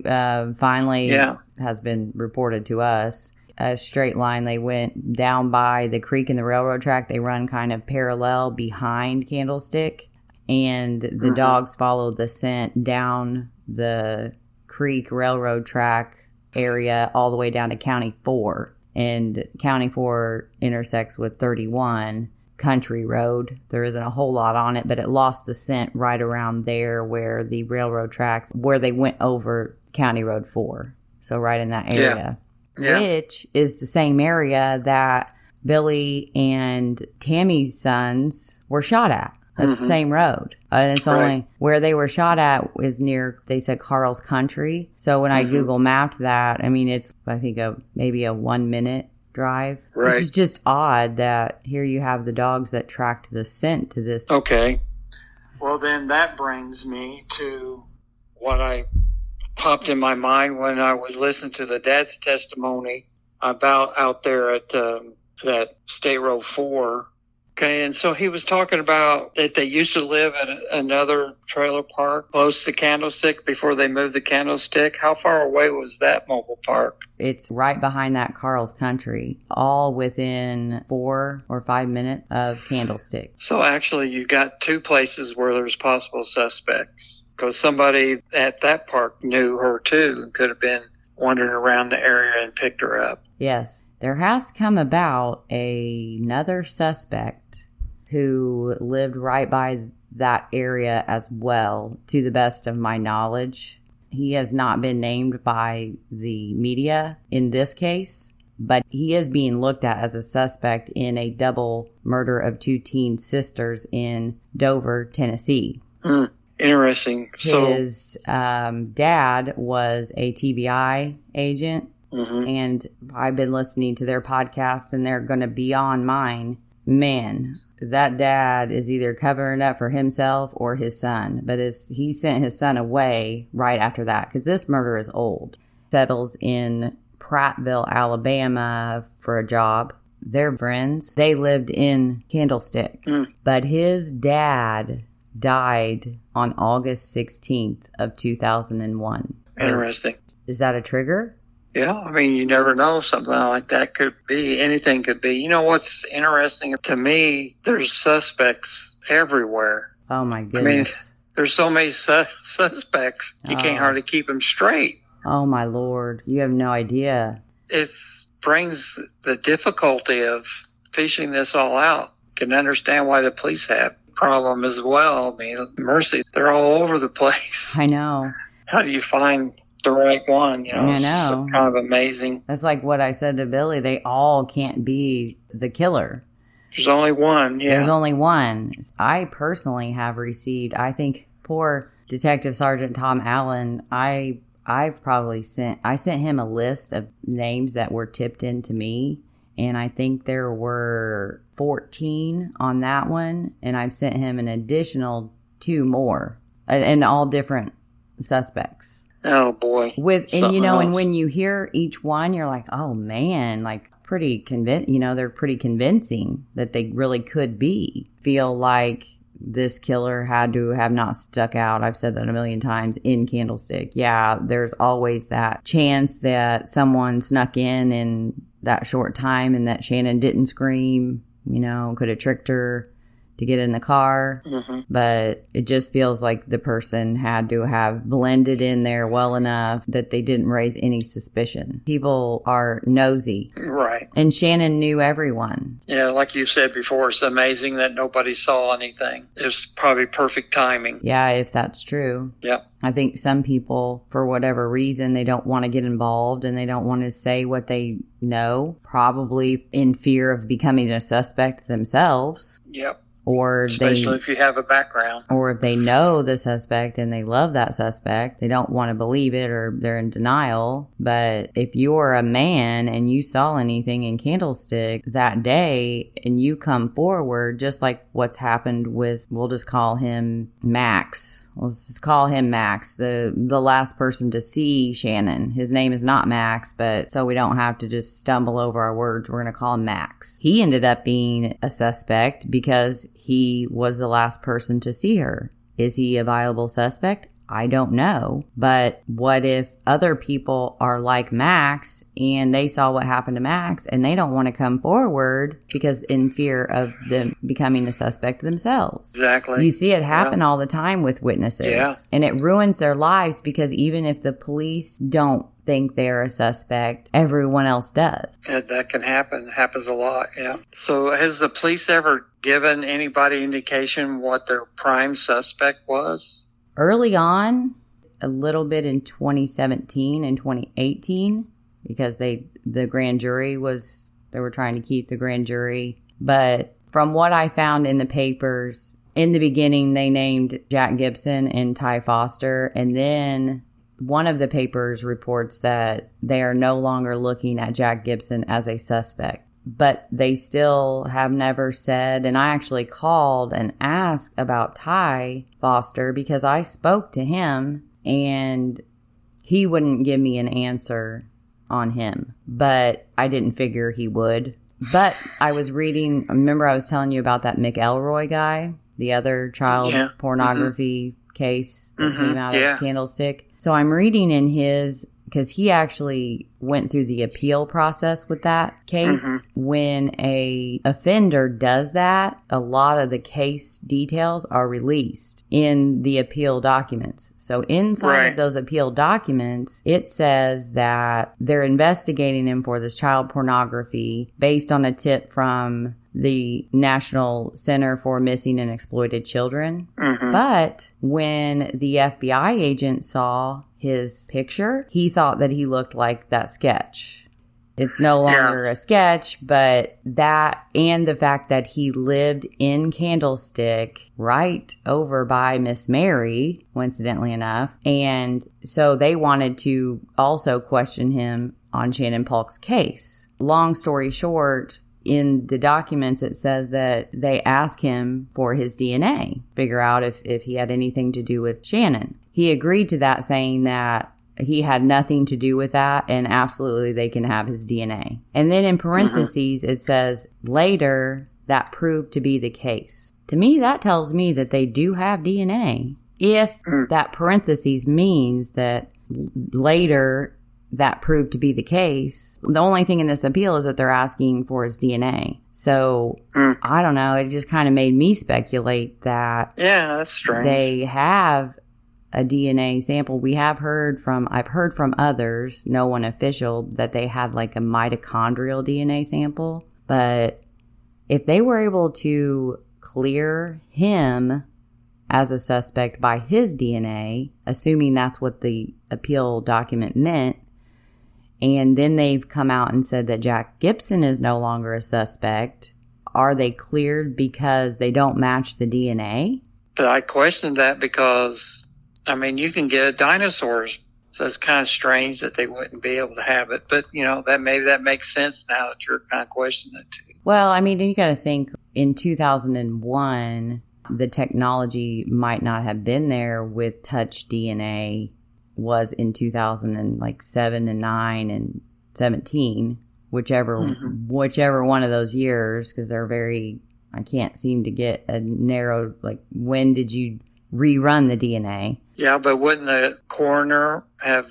finally, has been reported to us, a straight line. They went down by the creek and the railroad track. They run kind of parallel behind Candlestick. And the dogs followed the scent down the creek railroad track area all the way down to County 4. And County 4 intersects with 31 Country Road. There isn't a whole lot on it, but it lost the scent right around there where the railroad tracks, where they went over County Road 4. So right in that area. Yeah. Which is the same area that Billy and Tammy's sons were shot at. That's the same road. And it's only where they were shot at is near, they said, Carl's Country. So when I Google mapped that, I mean, it's, I think, maybe a 1 minute drive. Right. Which is just odd that here you have the dogs that tracked the scent to this. Okay. Well, then that brings me to what I popped in my mind when I was listening to the dad's testimony about out there at that State Road 4. Okay, and so he was talking about that they used to live at another trailer park close to Candlestick before they moved to Candlestick. How far away was that mobile park? It's right behind that Carl's Country, all within 4 or 5 minutes of Candlestick. So actually you got two places where there's possible suspects, because somebody at that park knew her too and could have been wandering around the area and picked her up. Yes. There has come about another suspect who lived right by that area as well, to the best of my knowledge. He has not been named by the media in this case, but he is being looked at as a suspect in a double murder of 2 teen sisters in Dover, Tennessee. Interesting. His dad was a TBI agent. And I've been listening to their podcast, and they're going to be on mine. Man, that dad is either covering up for himself or his son. But he sent his son away right after that, because this murder is old. Settles in Prattville, Alabama for a job. They're friends. They lived in Candlestick. But his dad died on August 16th of 2001. Interesting. Is that a trigger? Yeah, I mean, you never know. Something like that could be. Anything could be. You know what's interesting to me? There's suspects everywhere. Oh, my goodness. I mean, there's so many suspects, you can't hardly keep them straight. Oh, my Lord. You have no idea. It brings the difficulty of fishing this all out. Can understand why the police have a problem as well. I mean, mercy, they're all over the place. I know. How do you find the right one? You know, I know. It's kind of amazing. That's like what I said to Billy. They all can't be the killer. There's only one. Yeah. There's only one. I personally have received, I think, poor Detective Sergeant Tom Allen, I sent him a list of names that were tipped into me, and I think there were 14 on that one, and I've sent him an additional 2 more, and all different suspects. Oh boy. And when you hear each one, you're like, oh man, like pretty they're pretty convincing that they really could be. Feel like this killer had to have not stuck out. I've said that a million times in Candlestick. Yeah, there's always that chance that someone snuck in that short time and that Shannon didn't scream, could have tricked her to get in the car. Mm-hmm. But it just feels like the person had to have blended in there well enough that they didn't raise any suspicion. People are nosy. Right. And Shannon knew everyone. Yeah, like you said before, it's amazing that nobody saw anything. It was probably perfect timing. Yeah, if that's true. Yep. I think some people, for whatever reason, they don't want to get involved and they don't want to say what they know, probably in fear of becoming a suspect themselves. Yep. Especially if you have a background. Or if they know the suspect and they love that suspect, they don't want to believe it or they're in denial. But if you're a man and you saw anything in Candlestick that day and you come forward, just like what's happened with, we'll just call him Max. Let's just call him Max, the last person to see Shannon. His name is not Max, but so we don't have to just stumble over our words, we're going to call him Max. He ended up being a suspect because he was the last person to see her. Is he a viable suspect? I don't know. But what if other people are like Max and they saw what happened to Max and they don't want to come forward because in fear of them becoming a suspect themselves? Exactly. You see it happen all the time with witnesses. Yeah. And it ruins their lives because even if the police don't think they're a suspect, everyone else does. That can happen. It happens a lot, yeah. So has the police ever given anybody indication what their prime suspect was? Early on, a little bit in 2017 and 2018, because the grand jury they were trying to keep the grand jury. But from what I found in the papers, in the beginning, they named Jack Gibson and Ty Foster. And then one of the papers reports that they are no longer looking at Jack Gibson as a suspect. But they still have never said, and I actually called and asked about Ty Foster because I spoke to him and he wouldn't give me an answer on him. But I didn't figure he would. But I was reading, remember I was telling you about that McElroy guy, the other child pornography case that came out of Candlestick. So I'm reading in his, because he actually went through the appeal process with that case. When a offender does that, a lot of the case details are released in the appeal documents. So inside of those appeal documents, it says that they're investigating him for this child pornography based on a tip from the National Center for Missing and Exploited Children. But when the FBI agent saw his picture, he thought that he looked like that sketch. It's no longer a sketch, but that and the fact that he lived in Candlestick right over by Miss Mary, coincidentally enough. And so they wanted to also question him on Shannon Paulk's case. Long story short, in the documents, it says that they asked him for his DNA, figure out if he had anything to do with Shannon. He agreed to that, saying that he had nothing to do with that and absolutely they can have his DNA. And then in parentheses, it says later that proved to be the case. To me, that tells me that they do have DNA. If that parentheses means that later that proved to be the case, the only thing in this appeal is that they're asking for his DNA. So, I don't know. It just kind of made me speculate that that's strange. They have a DNA sample. I've heard from others, no one official, that they had like a mitochondrial DNA sample. But if they were able to clear him as a suspect by his DNA, assuming that's what the appeal document meant, and then they've come out and said that Jack Gibson is no longer a suspect, are they cleared because they don't match the DNA? But I questioned that because, I mean, you can get dinosaurs So it's kind of strange that they wouldn't be able to have it. But, that makes sense now that you're kind of questioning it too. Well, I mean, you got to think in 2001, the technology might not have been there with touch DNA was in 2007 and 9 and 17, whichever one of those years, because they're I can't seem to get a narrow, when did you rerun the DNA? Yeah, but wouldn't the coroner have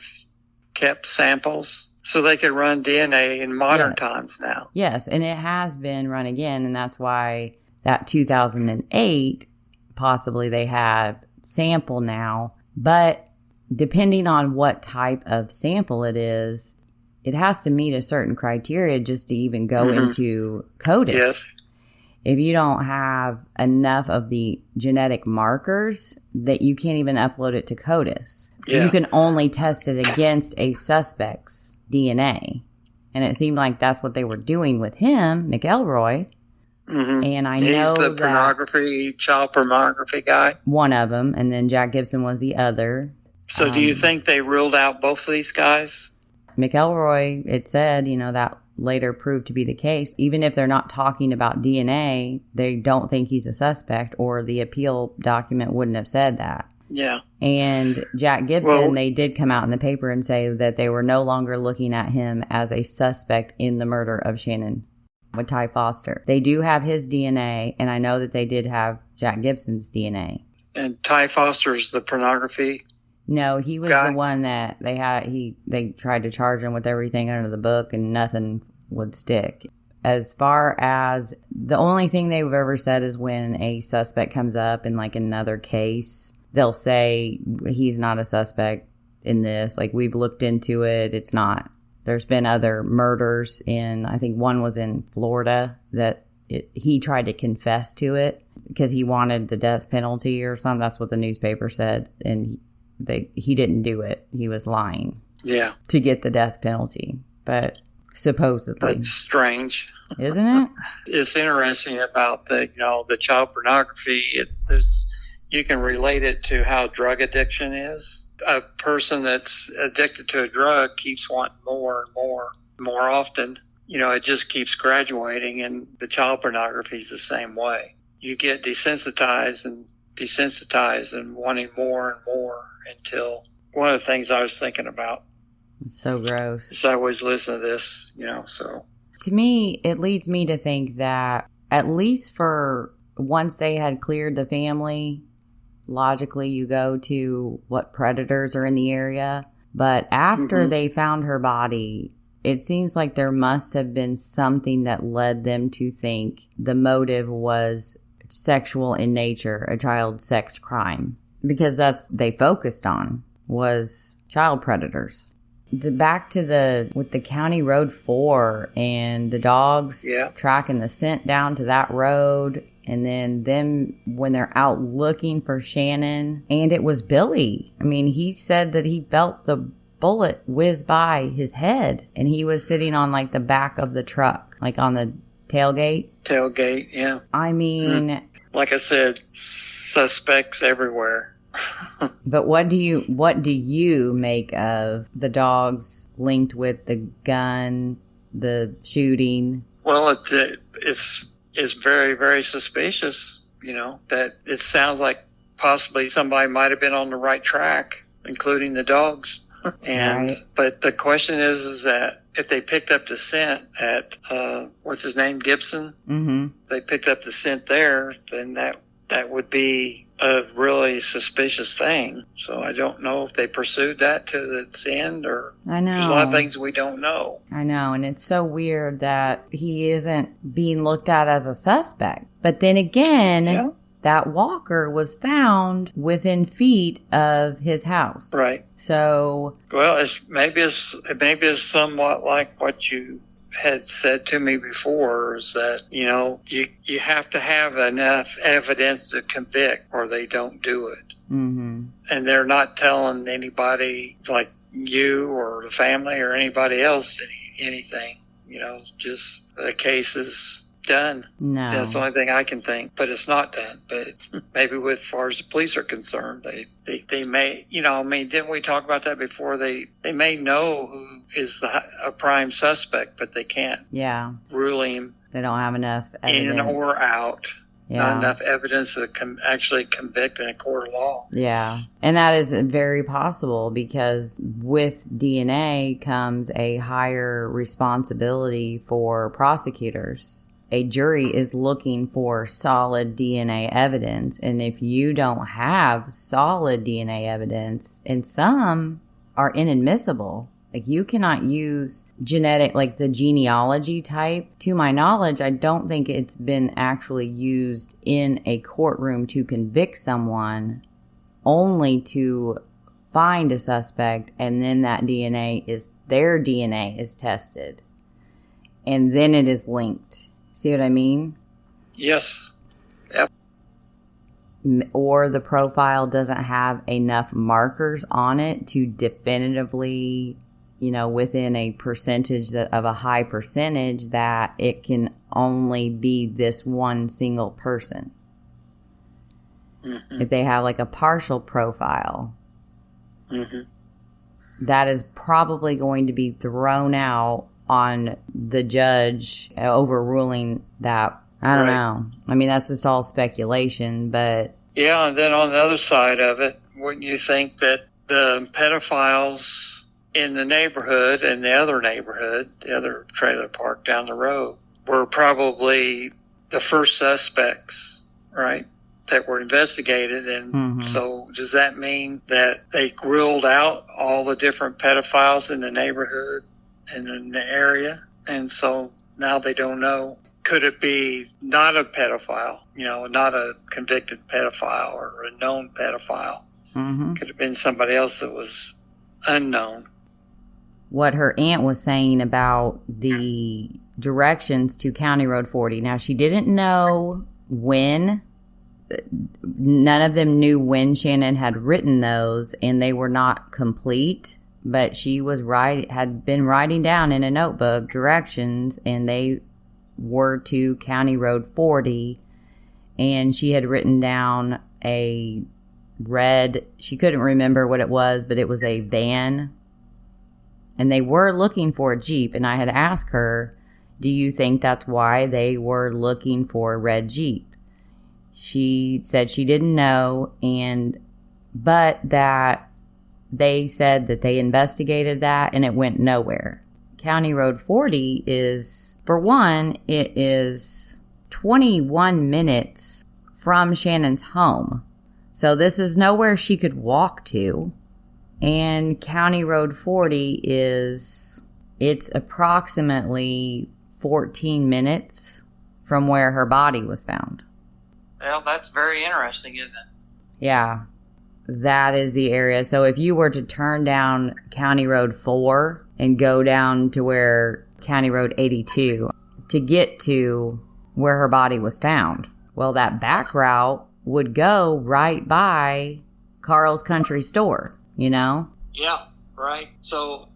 kept samples so they could run DNA in modern times now? Yes, and it has been run again, and that's why that 2008, possibly they have sample now. But depending on what type of sample it is, it has to meet a certain criteria just to even go into CODIS. Yes. If you don't have enough of the genetic markers, that you can't even upload it to CODIS. Yeah. You can only test it against a suspect's DNA. And it seemed like that's what they were doing with him, McElroy. Mm-hmm. And He's the child pornography guy? One of them, and then Jack Gibson was the other. So do you think they ruled out both of these guys? McElroy, it said, that later proved to be the case. Even if they're not talking about DNA, they don't think he's a suspect, or the appeal document wouldn't have said that. Yeah. And Jack Gibson, they did come out in the paper and say that they were no longer looking at him as a suspect in the murder of Shannon with Ty Foster. They do have his DNA, and I know that they did have Jack Gibson's DNA. And Ty Foster's the pornography? No, he was the one that they tried to charge him with everything under the book, and nothing would stick. As far as the only thing they've ever said is when a suspect comes up in another case, they'll say he's not a suspect in this. We've looked into it. It's not. There's been other murders I think one was in Florida that he tried to confess to it because he wanted the death penalty or something. That's what the newspaper said. And he didn't do it. He was lying. Yeah. To get the death penalty. But supposedly. That's strange. Isn't it? It's interesting about the child pornography. You can relate it to how drug addiction is. A person that's addicted to a drug keeps wanting more and more often. It just keeps graduating, and the child pornography is the same way. You get desensitized and wanting more and more until one of the things I was thinking about. It's so gross. So I always listen to this, so. To me, it leads me to think that at least for once they had cleared the family, logically you go to what predators are in the area. But after they found her body, it seems like there must have been something that led them to think the motive was sexual in nature, a child sex crime. Because they focused on was child predators. Back to with the County Road 4 and the dogs tracking the scent down to that road. And then them when they're out looking for Shannon. And it was Billy. I mean, he said that he felt the bullet whiz by his head. And he was sitting on the back of the truck, on the tailgate. Tailgate, yeah. I mean... Like I said, suspects everywhere. But what do you make of the dogs linked with the gun, the shooting? Well, it's very, very suspicious, that it sounds like possibly somebody might have been on the right track, including the dogs. But the question is that if they picked up the scent at, what's his name, Gibson? Mm-hmm. They picked up the scent there, then that would be a really suspicious thing. So I don't know if they pursued that to its end or... I know. There's a lot of things we don't know. I know, and it's so weird that he isn't being looked at as a suspect. But then again, that walker was found within feet of his house. Right. So... Well, maybe it's somewhat like what you had said to me before, is that, you have to have enough evidence to convict or they don't do it. Mm-hmm. And they're not telling anybody like you or the family or anybody else anything. Just the case is done. No. That's the only thing I can think. But it's not done. But maybe as far as the police are concerned, they may, didn't we talk about that before? They may know who is a prime suspect, but they can't rule him. They don't have enough evidence. In or out. Yeah. Not enough evidence to actually convict in a court of law. Yeah. And that is very possible because with DNA comes a higher responsibility for prosecutors. A jury is looking for solid DNA evidence. And if you don't have solid DNA evidence, and some are inadmissible, like you cannot use genetic, like the genealogy type. To my knowledge, I don't think it's been actually used in a courtroom to convict someone, only to find a suspect, and then their DNA is tested. And then it is linked. See what I mean? Yes. Yep. Or the profile doesn't have enough markers on it to definitively, within a percentage of a high percentage, that it can only be this one single person. Mm-hmm. If they have like a partial profile, that is probably going to be thrown out on the judge overruling that. I don't know. I mean, that's just all speculation, but... Yeah, and then on the other side of it, wouldn't you think that the pedophiles in the neighborhood and the other trailer park down the road, were probably the first suspects, right, that were investigated? And so does that mean that they grilled out all the different pedophiles in the neighborhood and in the area? And so now they don't know. Could it be not a pedophile, not a convicted pedophile or a known pedophile? Could have been somebody else that was unknown. What her aunt was saying about the directions to County Road 40. Now, she didn't know when. None of them knew when Shannon had written those, and they were not complete. But she had been writing down in a notebook directions, and they were to County Road 40. And she had written down a red, she couldn't remember what it was, but it was a van. And they were looking for a Jeep. And I had asked her, do you think that's why they were looking for a red Jeep? She said she didn't know, but that they said that they investigated that and it went nowhere. County Road 40 is, for one, it is 21 minutes from Shannon's home. So this is nowhere she could walk to. And County Road 40 it's approximately 14 minutes from where her body was found. Well, that's very interesting, isn't it? Yeah, that is the area. So if you were to turn down County Road 4 and go down to where County Road 82 to get to where her body was found, well, that back route would go right by Carl's Country Store, Yeah, right. So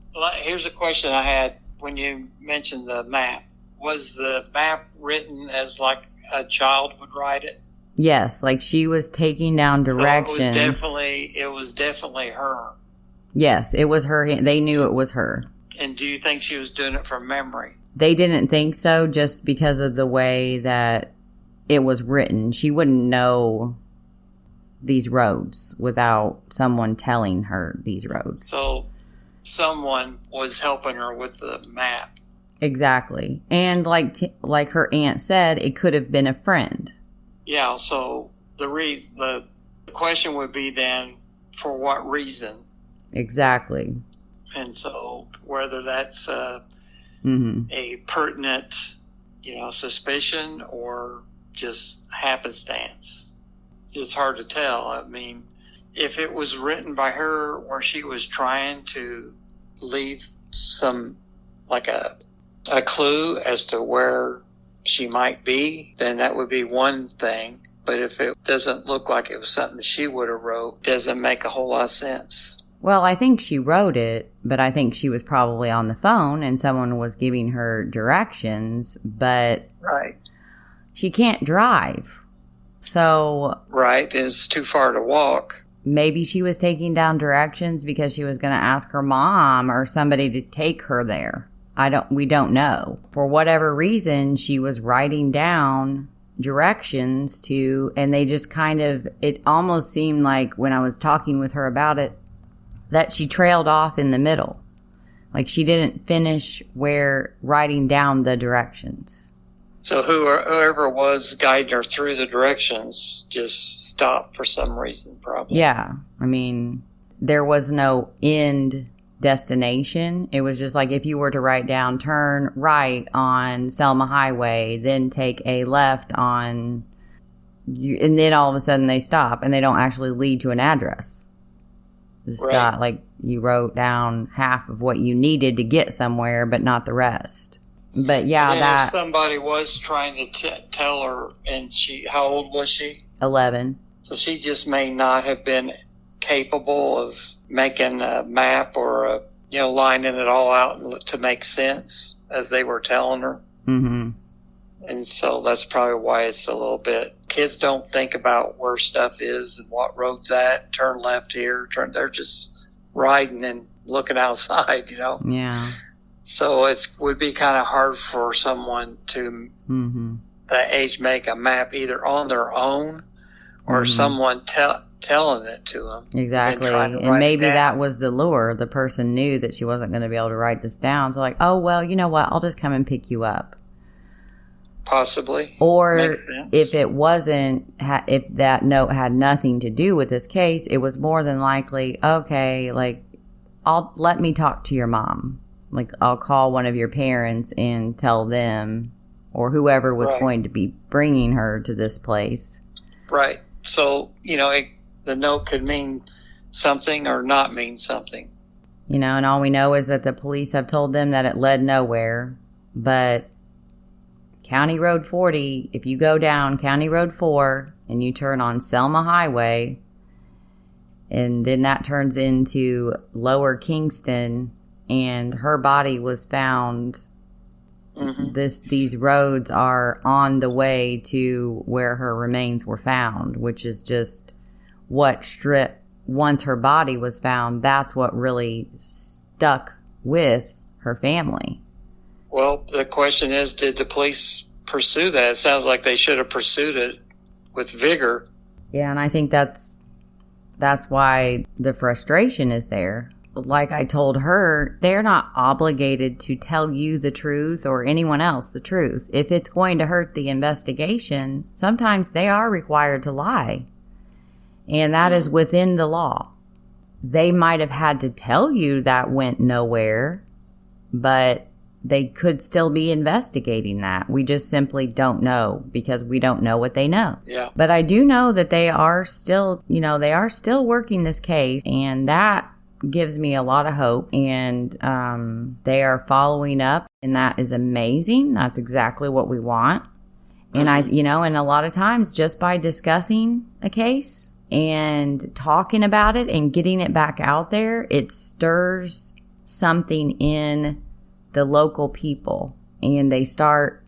here's a question I had when you mentioned the map. Was the map written as like a child would write it? Yes, like she was taking down directions. So it was definitely her. Yes, it was her. They knew it was her. And do you think she was doing it from memory? They didn't think so, just because of the way that it was written. She wouldn't know these roads without someone telling her these roads. So someone was helping her with the map. Exactly. And like her aunt said, it could have been a friend. Yeah, so the question would be then, for what reason? Exactly. And so whether that's a pertinent, suspicion or just happenstance, it's hard to tell. I mean, if it was written by her where she was trying to leave some, like a clue as to where she might be, then that would be one thing. But if it doesn't look like it was something she would have wrote, it doesn't make a whole lot of sense. Well, I think she wrote it, but I think she was probably on the phone and someone was giving her directions. But right. she can't drive. So... Right, it's too far to walk. Maybe she was taking down directions because she was going to ask her mom or somebody to take her there. We don't know. For whatever reason, she was writing down directions to, and they just kind of, it almost seemed like when I was talking with her about it, that she trailed off in the middle. Like she didn't finish writing down the directions. So whoever was guiding her through the directions just stopped for some reason, probably. Yeah. I mean, there was no end destination. It was just like if you were to write down, turn right on Selma Highway, then take a left on, and then all of a sudden they stop and they don't actually lead to an address. It's got like you wrote down half of what you needed to get somewhere, but not the rest. But yeah, that if somebody was trying to tell her, and how old was she? 11. So she just may not have been capable of making a map or lining it all out to make sense as they were telling her. Mm-hmm. And so that's probably why it's a little bit. Kids don't think about where stuff is and what road's at. Turn left here. They're just riding and looking outside, Yeah. So it would be kind of hard for someone to that age make a map either on their own or someone telling it to them. Exactly. And maybe that was the lure. The person knew that she wasn't going to be able to write this down. So like, oh, well, you know what? I'll just come and pick you up. Possibly. Or if it wasn't, if that note had nothing to do with this case, it was more than likely, okay, like, let me talk to your mom. Like, I'll call one of your parents and tell them, or whoever was going to be bringing her to this place. Right. So, the note could mean something or not mean something. And all we know is that the police have told them that it led nowhere. But County Road 40, if you go down County Road 4 and you turn on Selma Highway, and then that turns into Lower Kingston, and her body was found. These roads are on the way to where her remains were found, which is just what once her body was found, that's what really stuck with her family. Well, the question is, did the police pursue that? It sounds like they should have pursued it with vigor. Yeah, and I think that's why the frustration is there. Like I told her, they're not obligated to tell you the truth or anyone else the truth. If it's going to hurt the investigation, sometimes they are required to lie. And that is within the law. They might have had to tell you that went nowhere, but they could still be investigating that. We just simply don't know because we don't know what they know. Yeah. But I do know that they are still, working this case, and that gives me a lot of hope, and they are following up, and that is amazing. That's exactly what we want. And and a lot of times just by discussing a case and talking about it and getting it back out there, it stirs something in the local people, and they start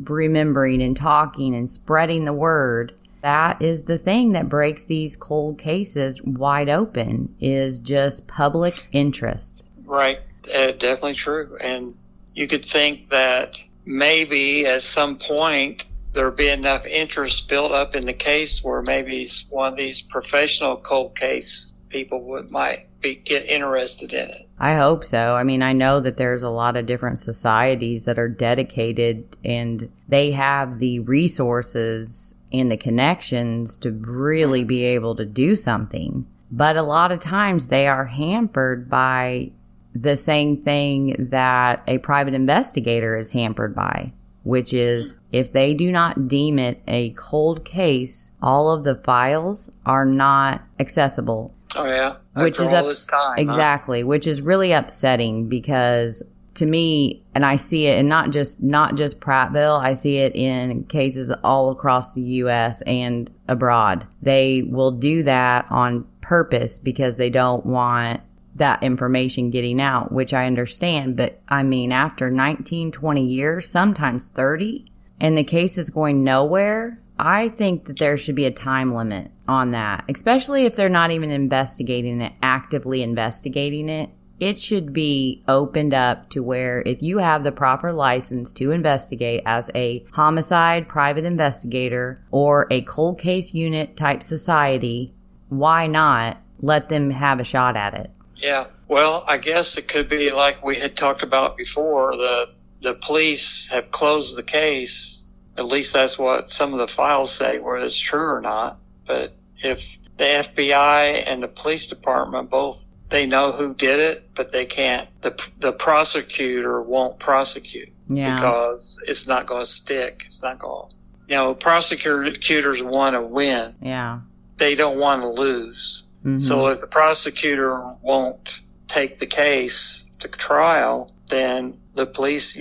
remembering and talking and spreading the word. That is the thing that breaks these cold cases wide open, is just public interest. Right. Definitely true. And you could think that maybe at some point there'd be enough interest built up in the case where maybe one of these professional cold case people might get interested in it. I hope so. I mean, I know that there's a lot of different societies that are dedicated, and they have the resources and the connections to really be able to do something. But a lot of times they are hampered by the same thing that a private investigator is hampered by, which is if they do not deem it a cold case, all of the files are not accessible. Oh yeah, which is all this time, exactly, which is really upsetting because to me, and I see it in not just Prattville, I see it in cases all across the U.S. and abroad. They will do that on purpose because they don't want that information getting out, which I understand. But I mean, after 19, 20 years, sometimes 30, and the case is going nowhere, I think that there should be a time limit on that, especially if they're not even investigating it, actively investigating it. It should be opened up to where if you have the proper license to investigate as a homicide private investigator or a cold case unit type society, why not let them have a shot at it? Yeah. Well, I guess it could be like we had talked about before. The police have closed the case. At least that's what some of the files say, whether it's true or not. But if the FBI and the police department both, they know who did it, but they can't, the prosecutor won't prosecute because it's not going to stick. It's not going to, prosecutors want to win. Yeah. They don't want to lose. Mm-hmm. So if the prosecutor won't take the case to trial, then the police,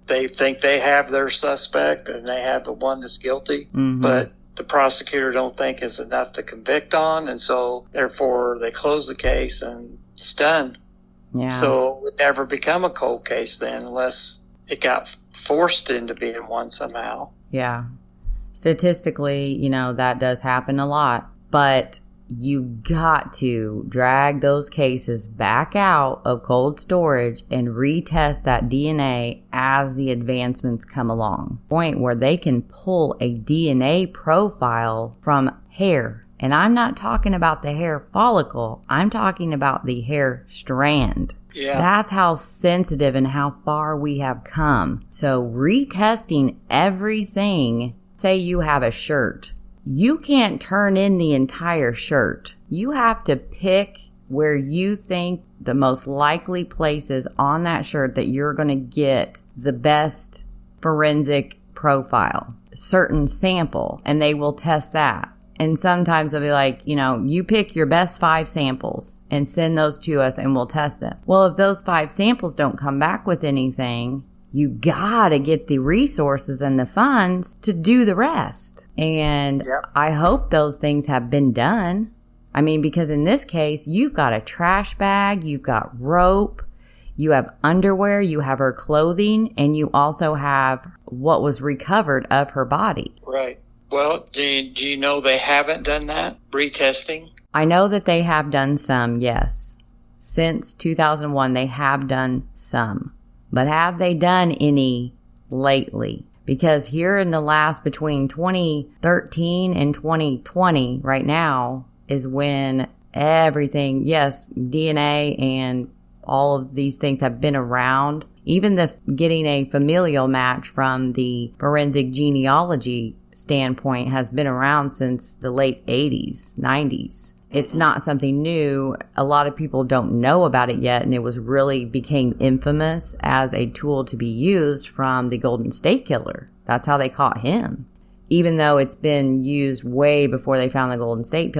they think they have their suspect and they have the one that's guilty, but the prosecutor don't think it's enough to convict on, and so therefore they close the case and it's done. Yeah. So it would never become a cold case then unless it got forced into being one somehow. Yeah. Statistically, that does happen a lot, but you got to drag those cases back out of cold storage and retest that DNA as the advancements come along. Point where they can pull a DNA profile from hair. And I'm not talking about the hair follicle. I'm talking about the hair strand. Yeah. That's how sensitive and how far we have come. So retesting everything, say you have a shirt. You can't turn in the entire shirt. You have to pick where you think the most likely places on that shirt that you're going to get the best forensic profile, certain sample, and they will test that. And sometimes they'll be like, you pick your best 5 samples and send those to us and we'll test them. Well, if those 5 samples don't come back with anything, you gotta get the resources and the funds to do the rest. And I hope those things have been done. I mean, because in this case, you've got a trash bag, you've got rope, you have underwear, you have her clothing, and you also have what was recovered of her body. Right. Well, do you know they haven't done that? Retesting? I know that they have done some, yes. Since 2001, they have done some. But have they done any lately? Because here in the last, between 2013 and 2020, right now, is when everything, yes, DNA and all of these things have been around. Even the getting a familial match from the forensic genealogy standpoint has been around since the late 80s, 90s. It's not something new. A lot of people don't know about it yet, and it became infamous as a tool to be used from the Golden State Killer. That's how they caught him. Even though it's been used way before they found the Golden State,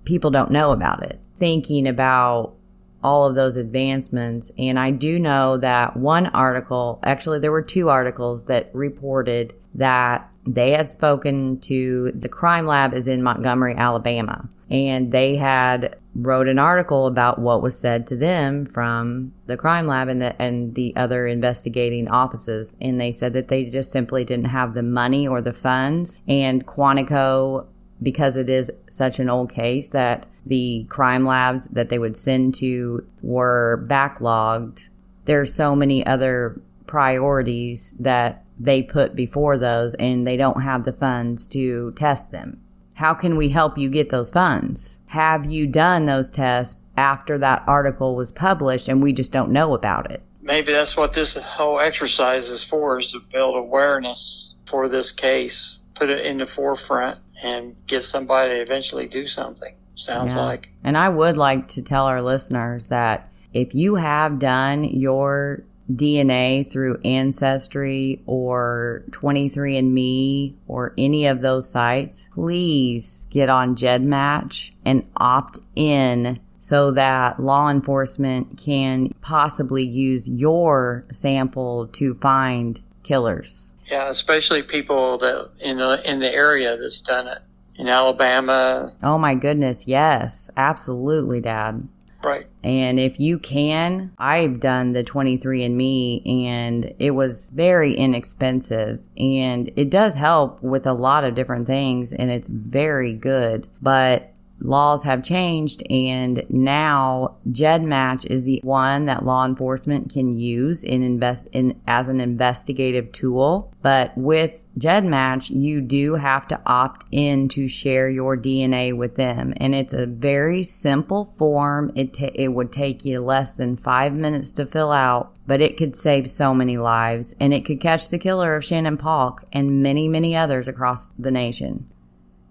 people don't know about it. Thinking about all of those advancements, and I do know that one article, actually there were 2 articles that reported that they had spoken to, the crime lab is in Montgomery, Alabama. And they had wrote an article about what was said to them from the crime lab and the other investigating offices. And they said that they just simply didn't have the money or the funds. And Quantico, because it is such an old case, that the crime labs that they would send to were backlogged. There's so many other priorities that they put before those, and they don't have the funds to test them. How can we help you get those funds? Have you done those tests after that article was published and we just don't know about it? Maybe that's what this whole exercise is for, is to build awareness for this case, put it in the forefront, and get somebody to eventually do something, sounds like. And I would like to tell our listeners that if you have done your DNA through Ancestry or 23andMe or any of those sites, please get on GEDmatch and opt in so that law enforcement can possibly use your sample to find killers. Yeah, especially people that in the area that's done it. In Alabama. Oh my goodness, yes. Absolutely, Dad. Right. And if you can, I've done the 23andMe, and it was very inexpensive, and it does help with a lot of different things, and it's very good. But laws have changed, and now GEDmatch is the one that law enforcement can use as an investigative tool. But with GEDmatch, you do have to opt in to share your DNA with them, and it's a very simple form. It would take you less than 5 minutes to fill out, but it could save so many lives, and it could catch the killer of Shannon Paulk and many, many others across the nation.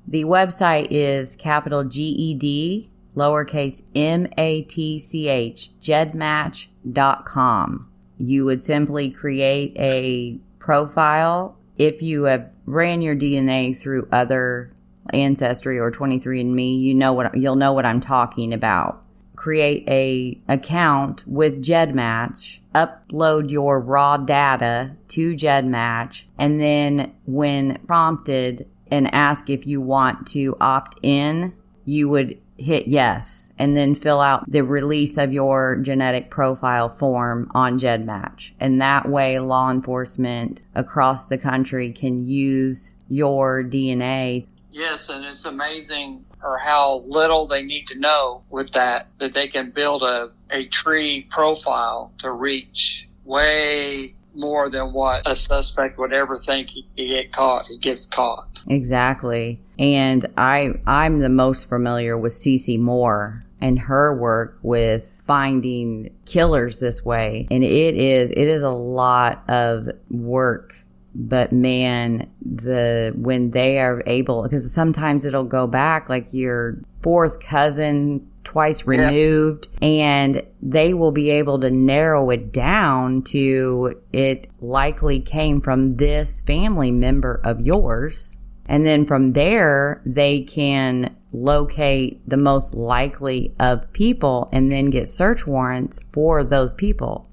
The website is capital GED, lowercase MATCH, gedmatch.com. You would simply create a profile. If you have ran your DNA through other Ancestry or 23andMe, you'll know what I'm talking about. Create a account with GEDmatch, upload your raw data to GEDmatch, and then when prompted and ask if you want to opt in, you would hit yes, and then fill out the release of your genetic profile form on GEDmatch. And that way, law enforcement across the country can use your DNA. Yes, and it's amazing how little they need to know with that they can build a tree profile to reach way more than what a suspect would ever think he gets caught. Exactly. And I'm the most familiar with Cece Moore and her work with finding killers this way. And it is a lot of work. But man, when they are able, because sometimes it'll go back like your fourth cousin, twice removed, and they will be able to narrow it down to it likely came from this family member of yours. And then from there, they can locate the most likely of people and then get search warrants for those people.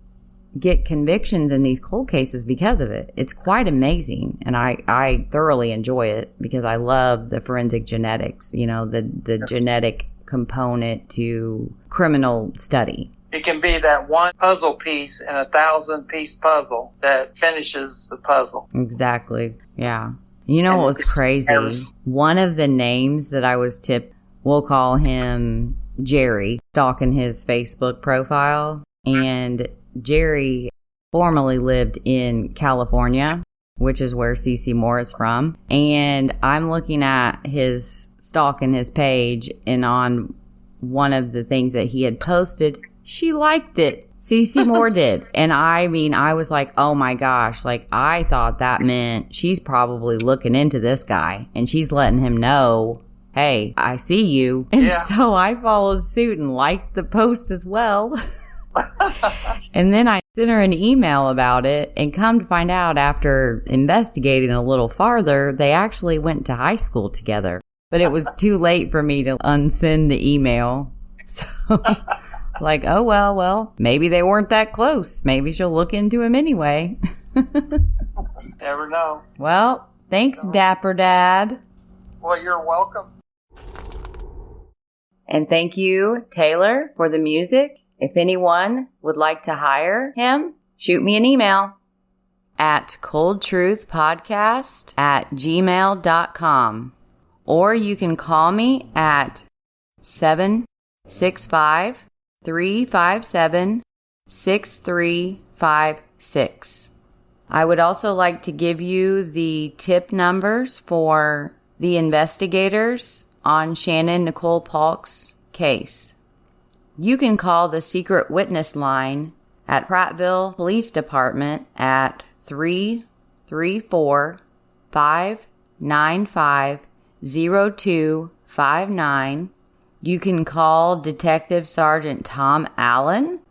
Get convictions in these cold cases because of it. It's quite amazing, and I thoroughly enjoy it because I love the forensic genetics, the genetic component to criminal study. It can be that one puzzle piece in a 1,000-piece puzzle that finishes the puzzle. Exactly. Yeah. You know what was crazy? One of the names that I was tipped, we'll call him Jerry, stalking his Facebook profile, and Jerry formerly lived in California, which is where Cece Moore is from. And I'm looking at stalking his page, and on one of the things that he had posted, she liked it. Cece Moore did. And I was like, oh my gosh, like I thought that meant she's probably looking into this guy and she's letting him know, hey, I see you. And so I followed suit and liked the post as well. And then I sent her an email about it, and come to find out after investigating a little farther, they actually went to high school together. But it was too late for me to unsend the email. So, like, oh, well, maybe they weren't that close. Maybe she'll look into him anyway. Never know. Well, thanks, Dapper Dad. Well, you're welcome. And thank you, Taylor, for the music. If anyone would like to hire him, shoot me an email at coldtruthpodcast@gmail.com. Or you can call me at 765-357-6356. I would also like to give you the tip numbers for the investigators on Shannon Nicole Paulk's case. You can call the secret witness line at Prattville Police Department at 334-595-0259. You can call Detective Sergeant Tom Allen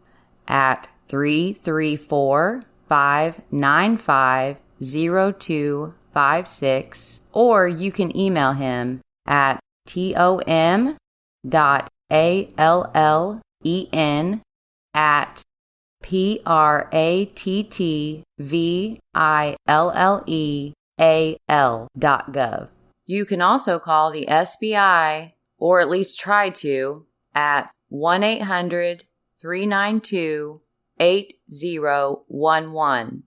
at 334-595-0256, or you can email him at tom.allen@prattvilleal.gov. You can also call the SBI, or at least try to, at 1-800-392-8011.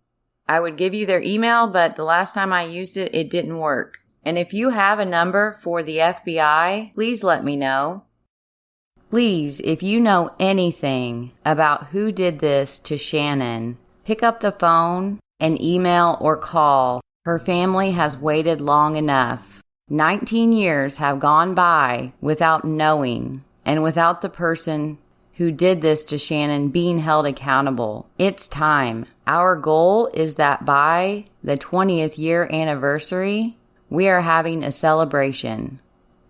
I would give you their email, but the last time I used it, it didn't work. And if you have a number for the FBI, please let me know. Please, if you know anything about who did this to Shannon, pick up the phone and email or call. Her family has waited long enough. 19 years have gone by without knowing and without the person who did this to Shannon being held accountable. It's time. Our goal is that by the 20th year anniversary, we are having a celebration.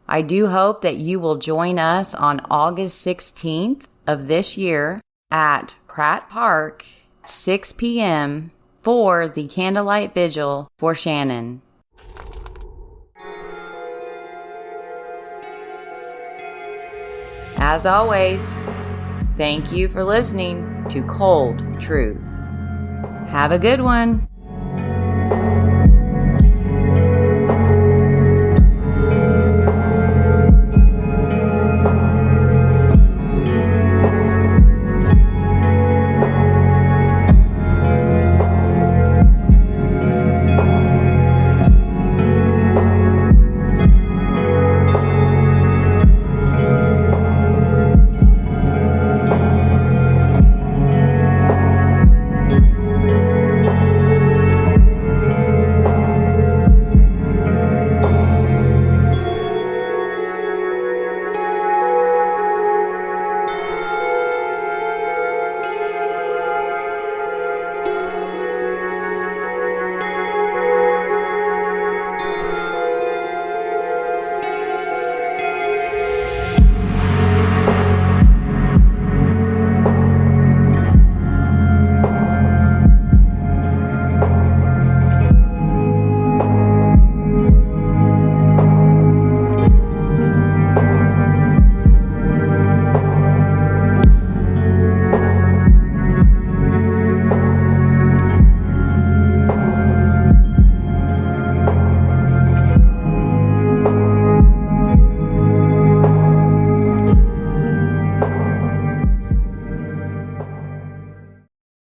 I do hope that you will join us on August 16th of this year at Pratt Park, 6 p.m. for the candlelight vigil for Shannon. As always, thank you for listening to Cold Truth. Have a good one.